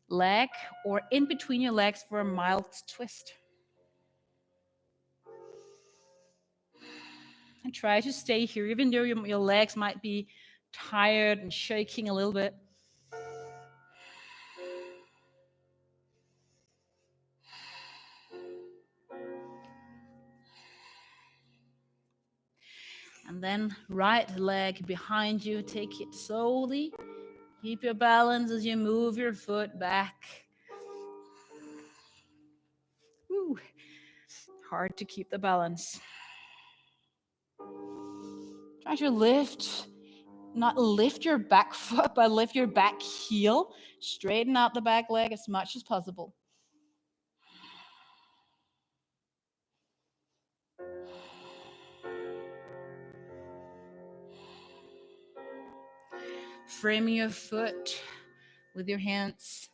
A: leg or in between your legs for a mild twist. And try to stay here, even though your legs might be tired and shaking a little bit. And then right leg behind you, take it slowly. Keep your balance as you move your foot back. Woo. Hard to keep the balance. Try to lift, not lift your back foot, but lift your back heel. Straighten out the back leg as much as possible. Framing your foot with your hands.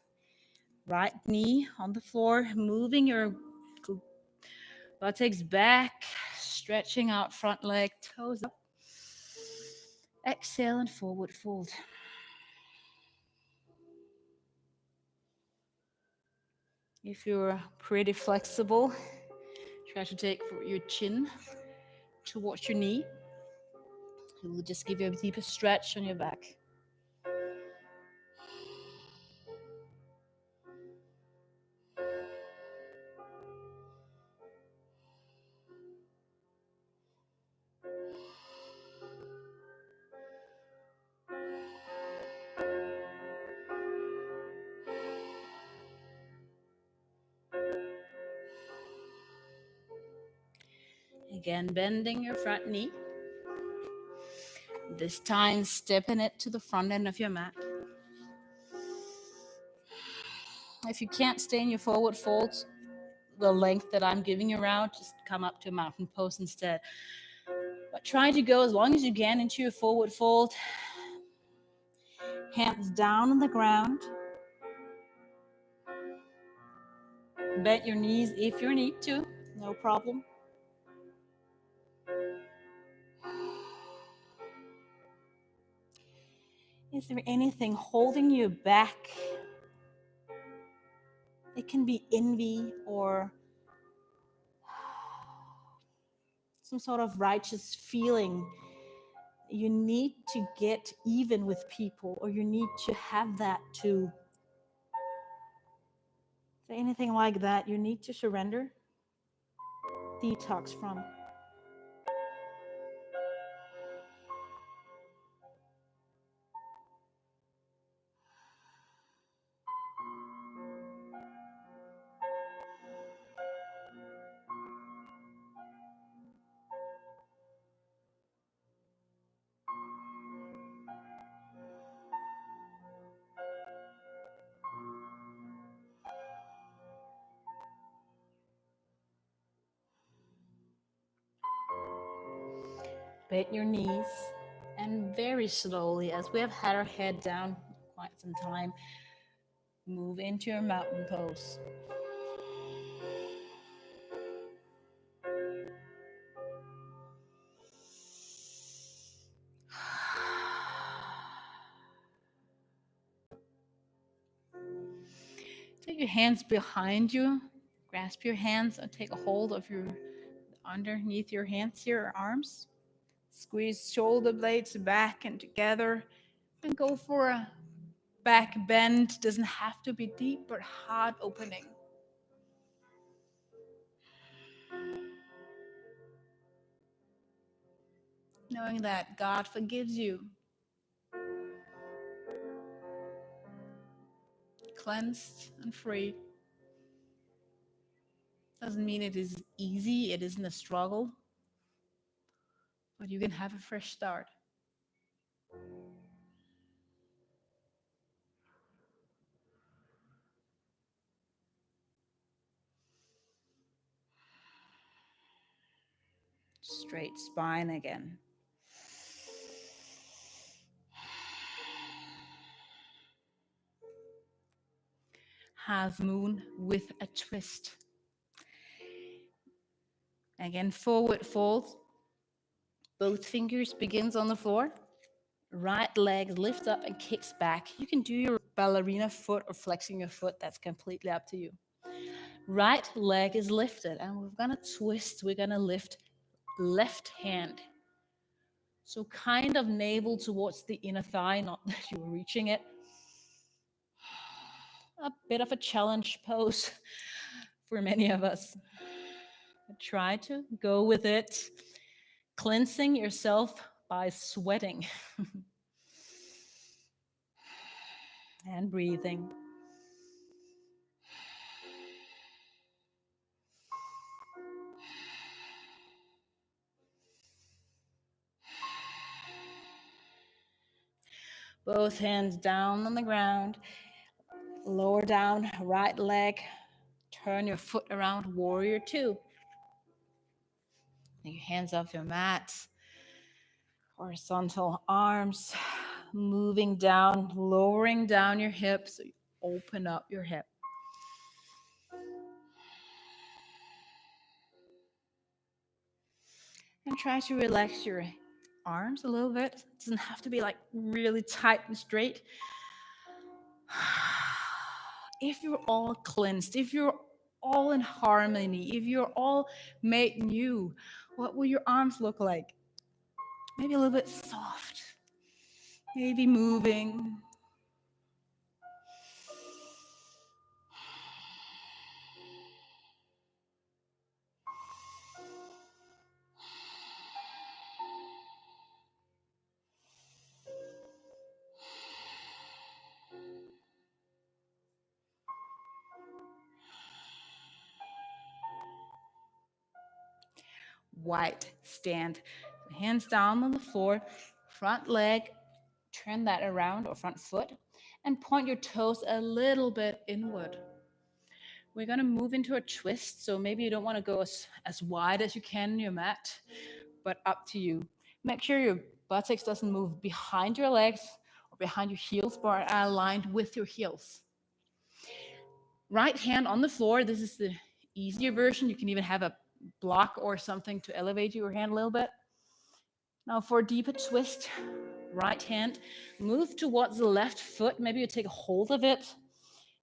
A: Right knee on the floor, moving your buttocks back, stretching out front leg, toes up. Exhale and forward fold. If you're pretty flexible, try to take your chin towards your knee. It will just give you a deeper stretch on your back. Again, bending your front knee. This time, stepping it to the front end of your mat. If you can't stay in your forward fold, the length that I'm giving you around, just come up to a mountain pose instead. But try to go as long as you can into your forward fold. Hands down on the ground. Bend your knees if you need to, no problem. Is there anything holding you back? It can be envy or some sort of righteous feeling. You need to get even with people, or you need to have that too. Is there anything like that you need to surrender? Detox from. Bend your knees, and very slowly, as we have had our head down quite some time, move into your mountain pose. Take your hands behind you, grasp your hands and take a hold of your underneath your hands here, arms. Squeeze shoulder blades back and together, and go for a back bend. Doesn't have to be deep, but heart opening. Knowing that God forgives you. Cleansed and free. Doesn't mean it is easy, it isn't a struggle. but you can have a fresh start. Straight spine again. Half moon with a twist. Again, forward fold. Both fingers begins on the floor. Right leg lifts up and kicks back. You can do your ballerina foot or flexing your foot. That's completely up to you. Right leg is lifted and we're going to twist. We're going to lift left hand. So kind of navel towards the inner thigh, not that you're reaching it. A bit of a challenge pose for many of us. But try to go with it. Cleansing yourself by sweating. And breathing. Both hands down on the ground. Lower down, right leg. Turn your foot around, warrior two. Take your hands off your mat. Horizontal arms. Moving down, lowering down your hips. So you open up your hip. And try to relax your arms a little bit. It doesn't have to be like really tight and straight. If you're all cleansed, if you're all in harmony, if you're all made new, what will your arms look like? Maybe a little bit soft, maybe moving. Wide stand. Hands down on the floor, front leg, turn that around, or front foot, and point your toes a little bit inward. We're going to move into a twist, so maybe you don't want to go as wide as you can in your mat, but up to you. Make sure your buttocks doesn't move behind your legs or behind your heels, but are aligned with your heels. Right hand on the floor. This is the easier version. You can even have a block or something to elevate your hand a little bit. Now for a deeper twist, right hand, move towards the left foot. Maybe you take a hold of it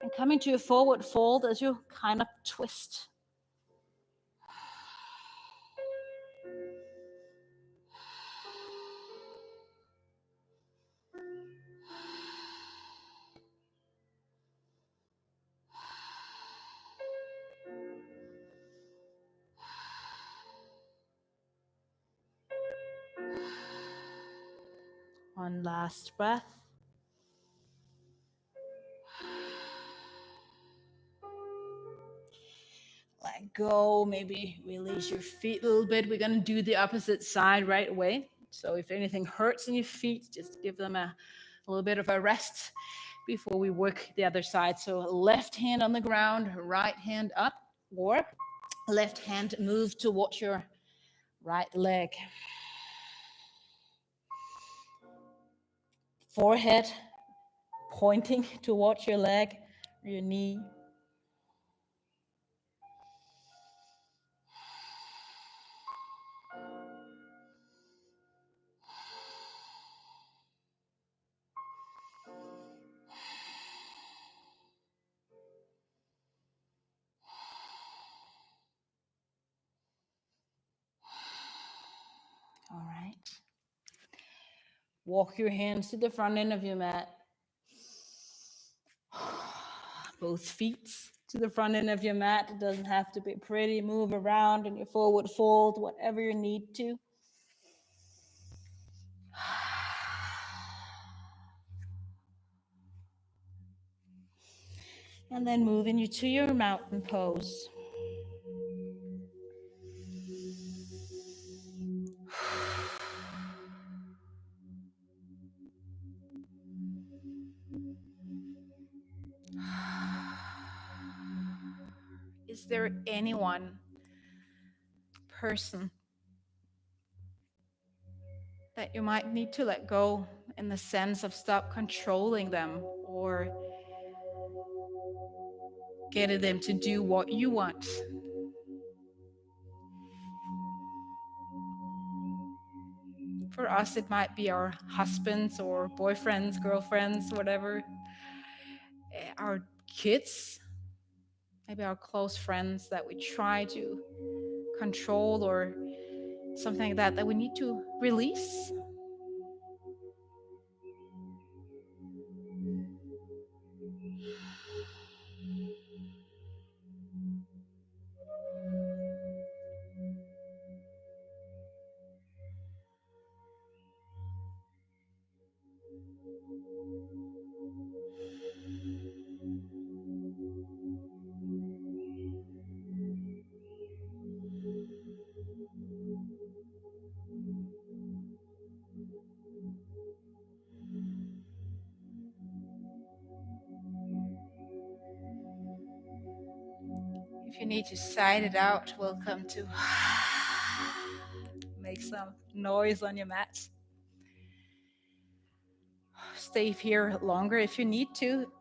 A: and come into a forward fold as you kind of twist. One last breath. Let go, maybe release your feet a little bit. We're going to do the opposite side right away. So if anything hurts in your feet, just give them a little bit of a rest before we work the other side. So left hand on the ground, right hand up, or left hand move towards your right leg. Forehead pointing towards your leg, your knee. All right. Walk your hands to the front end of your mat. Both feet to the front end of your mat. It doesn't have to be pretty. Move around in your forward fold, whatever you need to. And then moving you to your mountain pose. Is there anyone, person, that you might need to let go, in the sense of stop controlling them or getting them to do what you want? For us, it might be our husbands or boyfriends, girlfriends, whatever, our kids, maybe our close friends that we try to control, or something like that we need to release. If you need to sigh it out, welcome to make some noise on your mat. Stay here longer if you need to.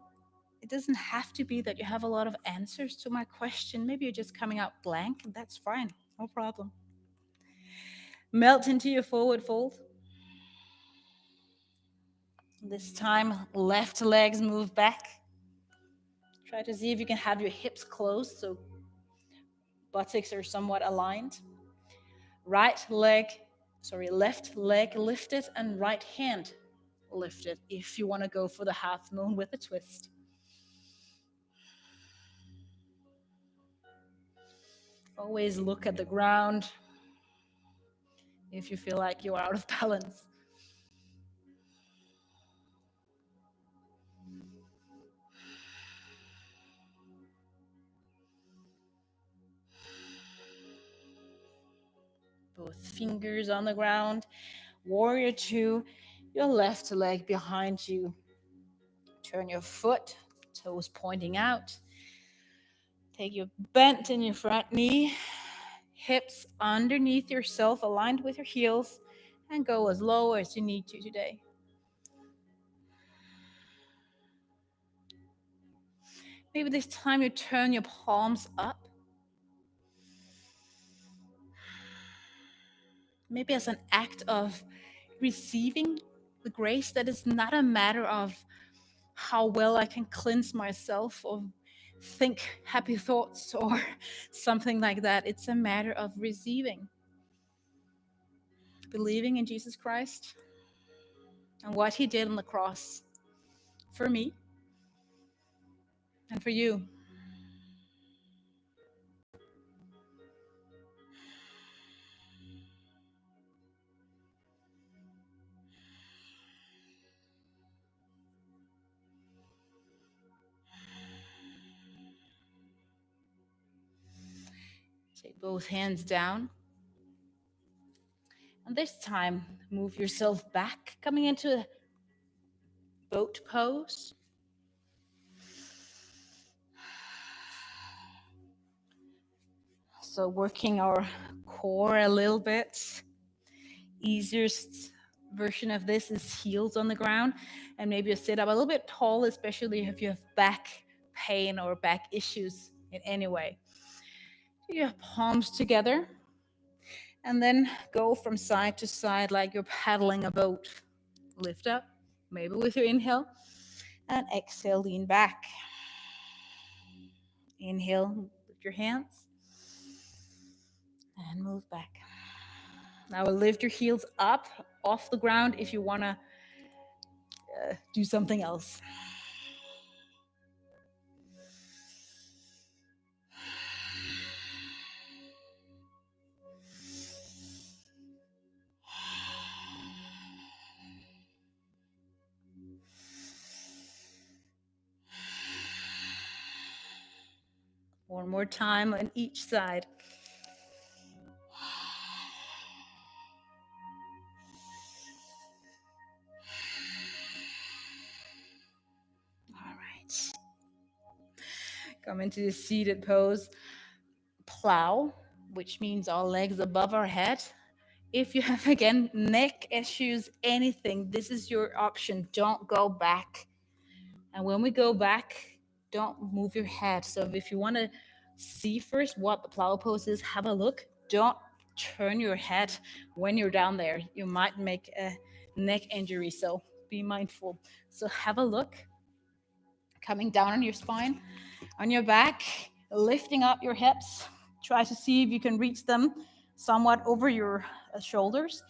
A: It doesn't have to be that you have a lot of answers to my question. Maybe you're just coming out blank, and that's fine, no problem. Melt into your forward fold. This time, left legs move back. Try to see if you can have your hips closed so buttocks are somewhat aligned. Left leg lifted and right hand lifted if you want to go for the half moon with a twist. Always look at the ground if you feel like you're out of balance. Both fingers on the ground. Warrior 2, your left leg behind you. Turn your foot, toes pointing out. Take your bent in your front knee, hips underneath yourself, aligned with your heels, and go as low as you need to today. Maybe this time you turn your palms up. Maybe as an act of receiving the grace that is not a matter of how well I can cleanse myself or think happy thoughts or something like that. It's a matter of receiving. Believing in Jesus Christ and what he did on the cross for me and for you. Take both hands down. And this time, move yourself back, coming into a boat pose. So working our core a little bit. Easiest version of this is heels on the ground, and maybe you sit up a little bit tall, especially if you have back pain or back issues in any way. Your palms together, and then go from side to side like you're paddling a boat. Lift up, maybe with your inhale, and exhale, lean back. Inhale, lift your hands, and move back. Now lift your heels up off the ground if you want to do something else. One more time on each side. All right. Come into the seated pose. plow, which means our legs above our head. If you have, again, neck issues, anything, this is your option. Don't go back. And when we go back, don't move your head. So if you want to see first what the plow pose is, have a look. Don't turn your head when you're down there. You might make a neck injury, so be mindful. So have a look. Coming down on your spine, on your back, lifting up your hips. Try to see if you can reach them somewhat over your shoulders.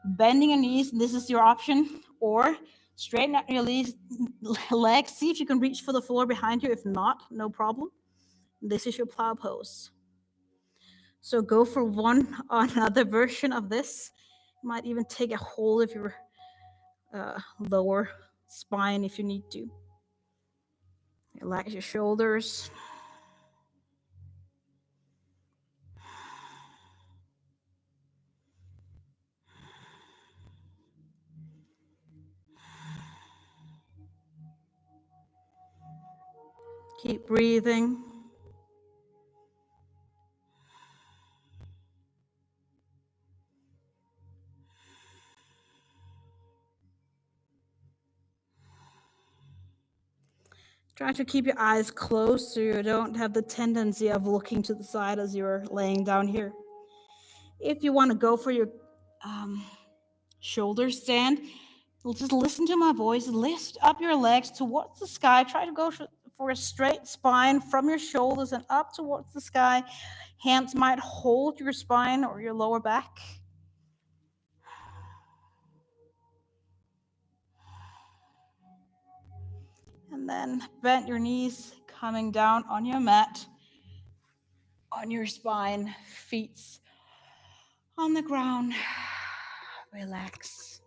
A: Bending your knees, this is your option. Or straighten out your legs. See if you can reach for the floor behind you. If not, no problem. This is your plow pose. So go for one another version of this. You might even take a hold of your lower spine if you need to. Relax your shoulders. Keep breathing. Try to keep your eyes closed so you don't have the tendency of looking to the side as you're laying down here. If you want to go for your shoulder stand, just listen to my voice. Lift up your legs towards the sky. Try to go for a straight spine from your shoulders and up towards the sky. Hands might hold your spine or your lower back. And then bend your knees, coming down on your mat, on your spine, feet on the ground. Relax.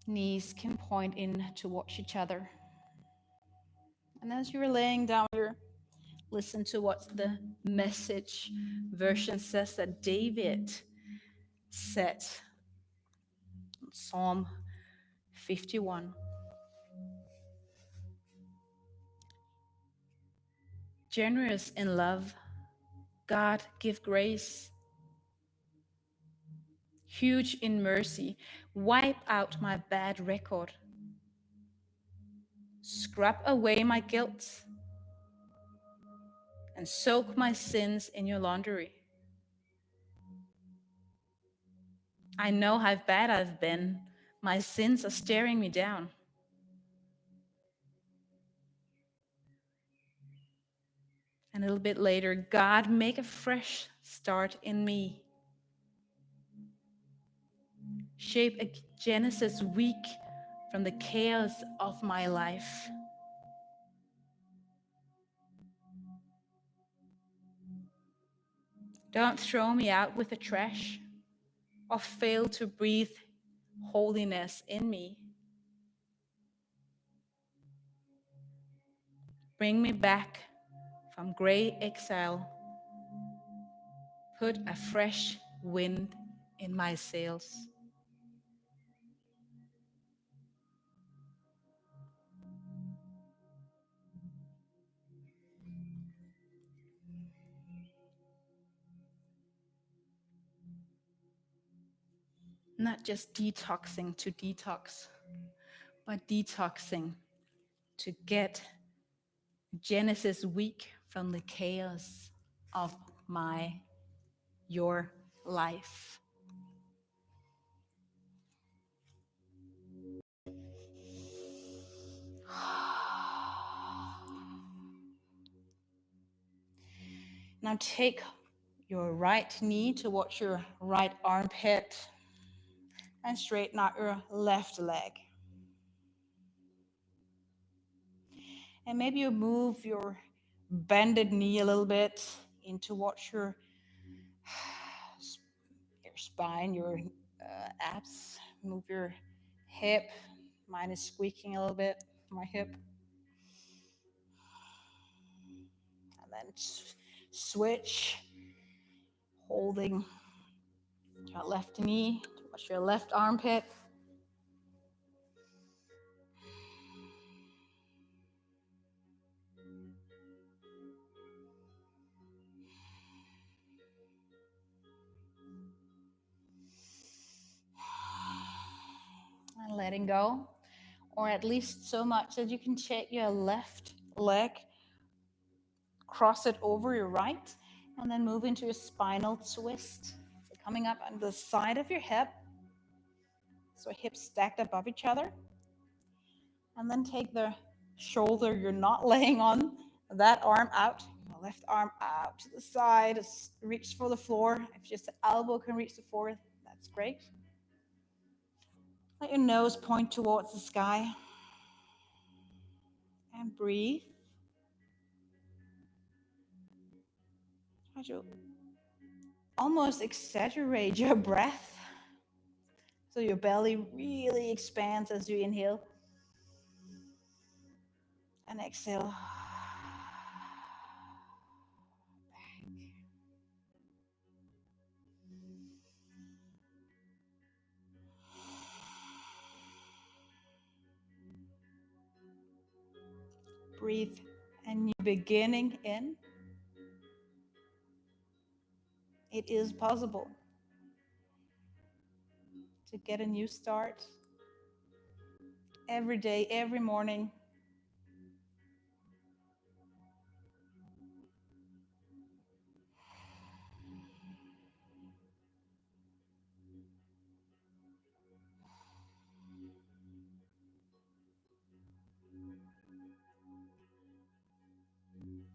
A: Knees can point in towards each other. And as you're laying down here, listen to what the Message version says that David said. Psalm 51. Generous in love, God give grace. Huge in mercy, wipe out my bad record. Scrub away my guilt and soak my sins in your laundry. I know how bad I've been. My sins are staring me down. And a little bit later, God, make a fresh start in me. Shape a Genesis week from the chaos of my life. Don't throw me out with the trash or fail to breathe holiness in me. Bring me back from gray exile. Put a fresh wind in my sails. Not just detoxing to detox, but detoxing to get Genesis week from the chaos of your life. Now take your right knee towards your right armpit and straighten out your left leg. And maybe you move your bended knee a little bit in towards your spine, your abs. Move your hip. Mine is squeaking a little bit, my hip. And then switch, holding your left knee towards your left armpit. letting go, or at least so much that you can take your left leg, cross it over your right, and then move into a spinal twist. So coming up on the side of your hip, so hips stacked above each other, and then take the shoulder you're not laying on, that arm out, the left arm out to the side, reach for the floor. If just the elbow can reach the floor, that's great. Let your nose point towards the sky and breathe. Try to almost exaggerate your breath so your belly really expands as you inhale and exhale. Breathe a new beginning in. It is possible to get a new start every day, every morning.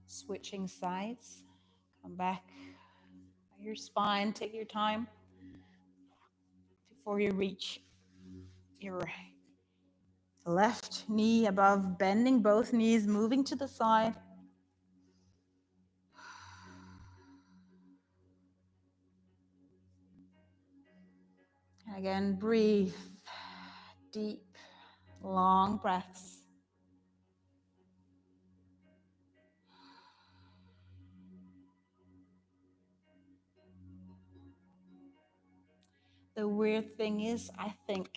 A: Switching sides. Come back by your spine. Take your time before you reach your left knee above, bending both knees, moving to the side. And again, breathe. Deep, long breaths. The weird thing is, I think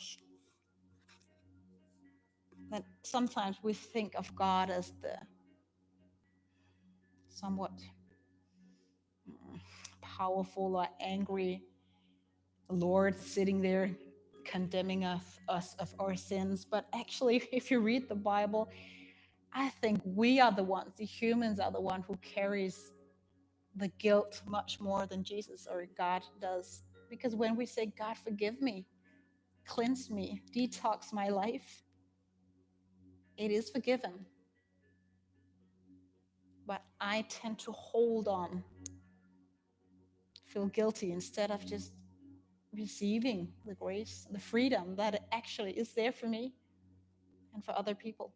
A: that sometimes we think of God as the somewhat powerful or angry Lord sitting there condemning us of our sins. But actually, if you read the Bible, I think we are the ones, the humans are the one who carries the guilt much more than Jesus or God does. Because when we say, God, forgive me, cleanse me, detox my life, it is forgiven. But I tend to hold on, feel guilty instead of just receiving the grace, the freedom that actually is there for me and for other people.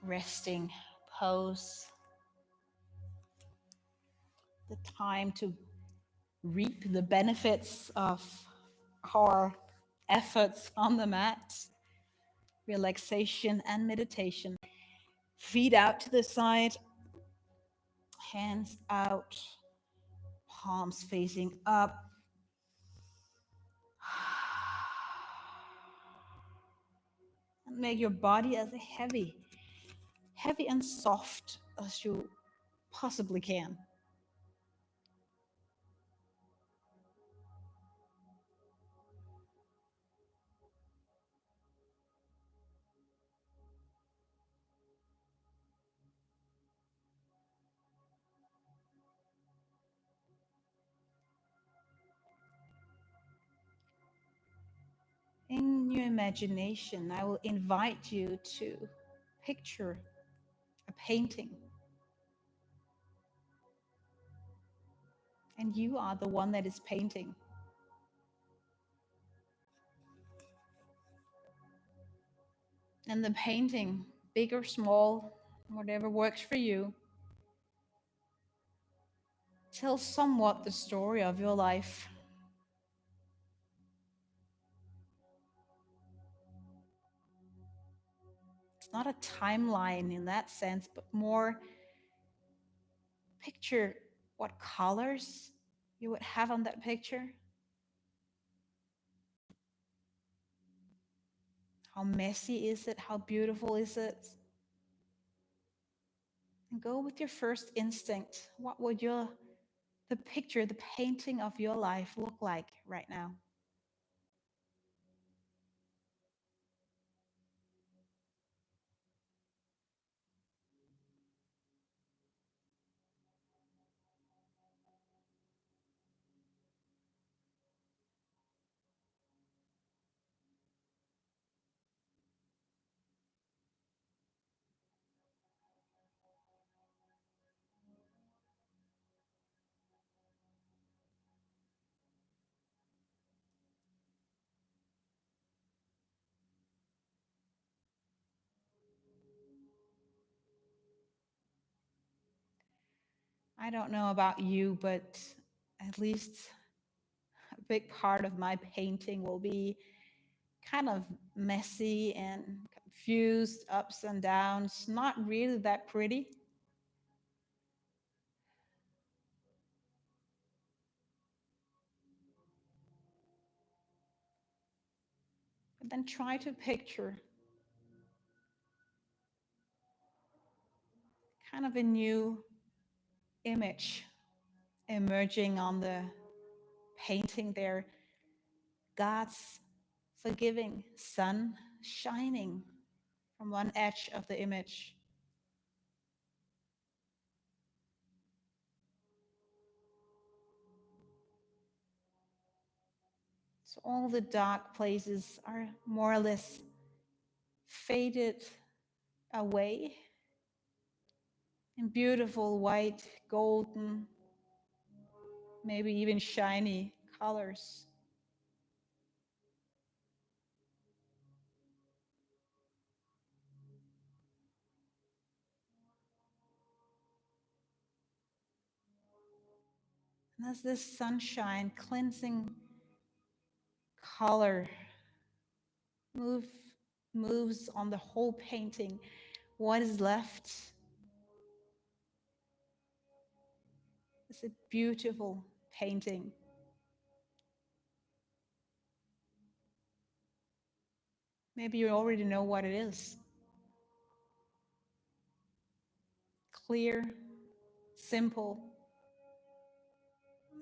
A: Resting pose, the time to reap the benefits of our efforts on the mat, relaxation and meditation. Feet out to the side, hands out, palms facing up. And make your body as heavy and soft as you possibly can. In your imagination, I will invite you to picture a painting. And you are the one that is painting. And the painting, big or small, whatever works for you, tells somewhat the story of your life. It's not a timeline in that sense, but more picture what colors you would have on that picture. How messy is it? How beautiful is it? And go with your first instinct. What would the picture, the painting of your life look like right now? I don't know about you, but at least a big part of my painting will be kind of messy and confused, ups and downs, not really that pretty. But then try to picture kind of a new image emerging on the painting there. God's forgiving sun shining from one edge of the image. So all the dark places are more or less faded away in beautiful white, golden, maybe even shiny colors. And as this sunshine, cleansing color moves on the whole painting, what is left is a beautiful painting. Maybe you already know what it is. Clear, simple,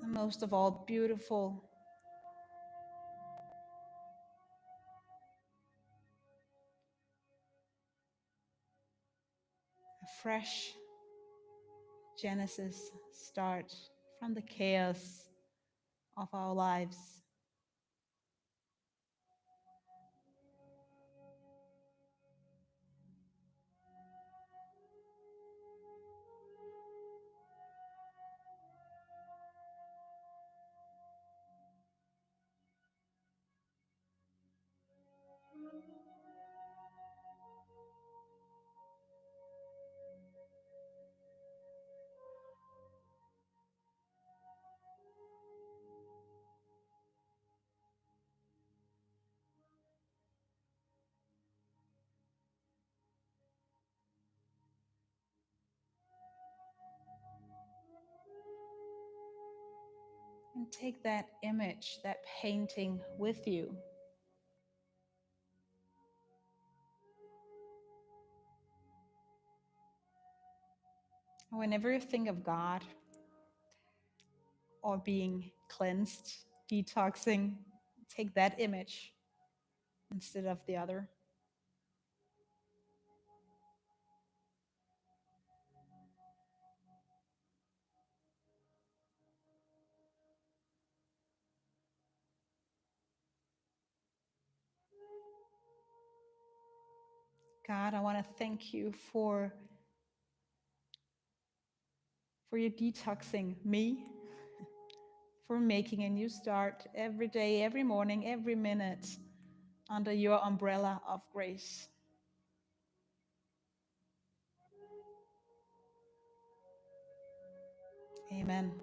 A: and most of all, beautiful. A fresh Genesis start from the chaos of our lives. And take that image, that painting with you. Whenever you think of God or being cleansed, detoxing, take that image instead of the other. God, I want to thank you for you detoxing me, for making a new start every day, every morning, every minute under your umbrella of grace. Amen.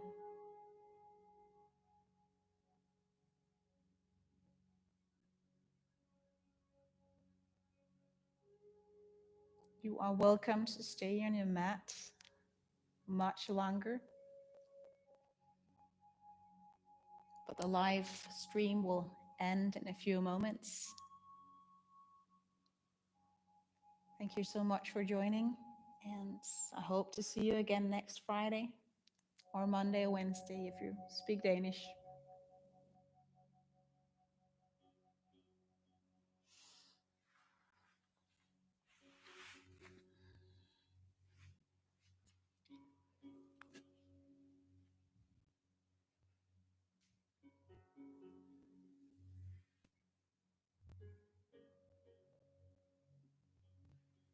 A: You are welcome to stay on your mat much longer, but the live stream will end in a few moments. Thank you so much for joining, and I hope to see you again next Friday or Monday or Wednesday if you speak Danish.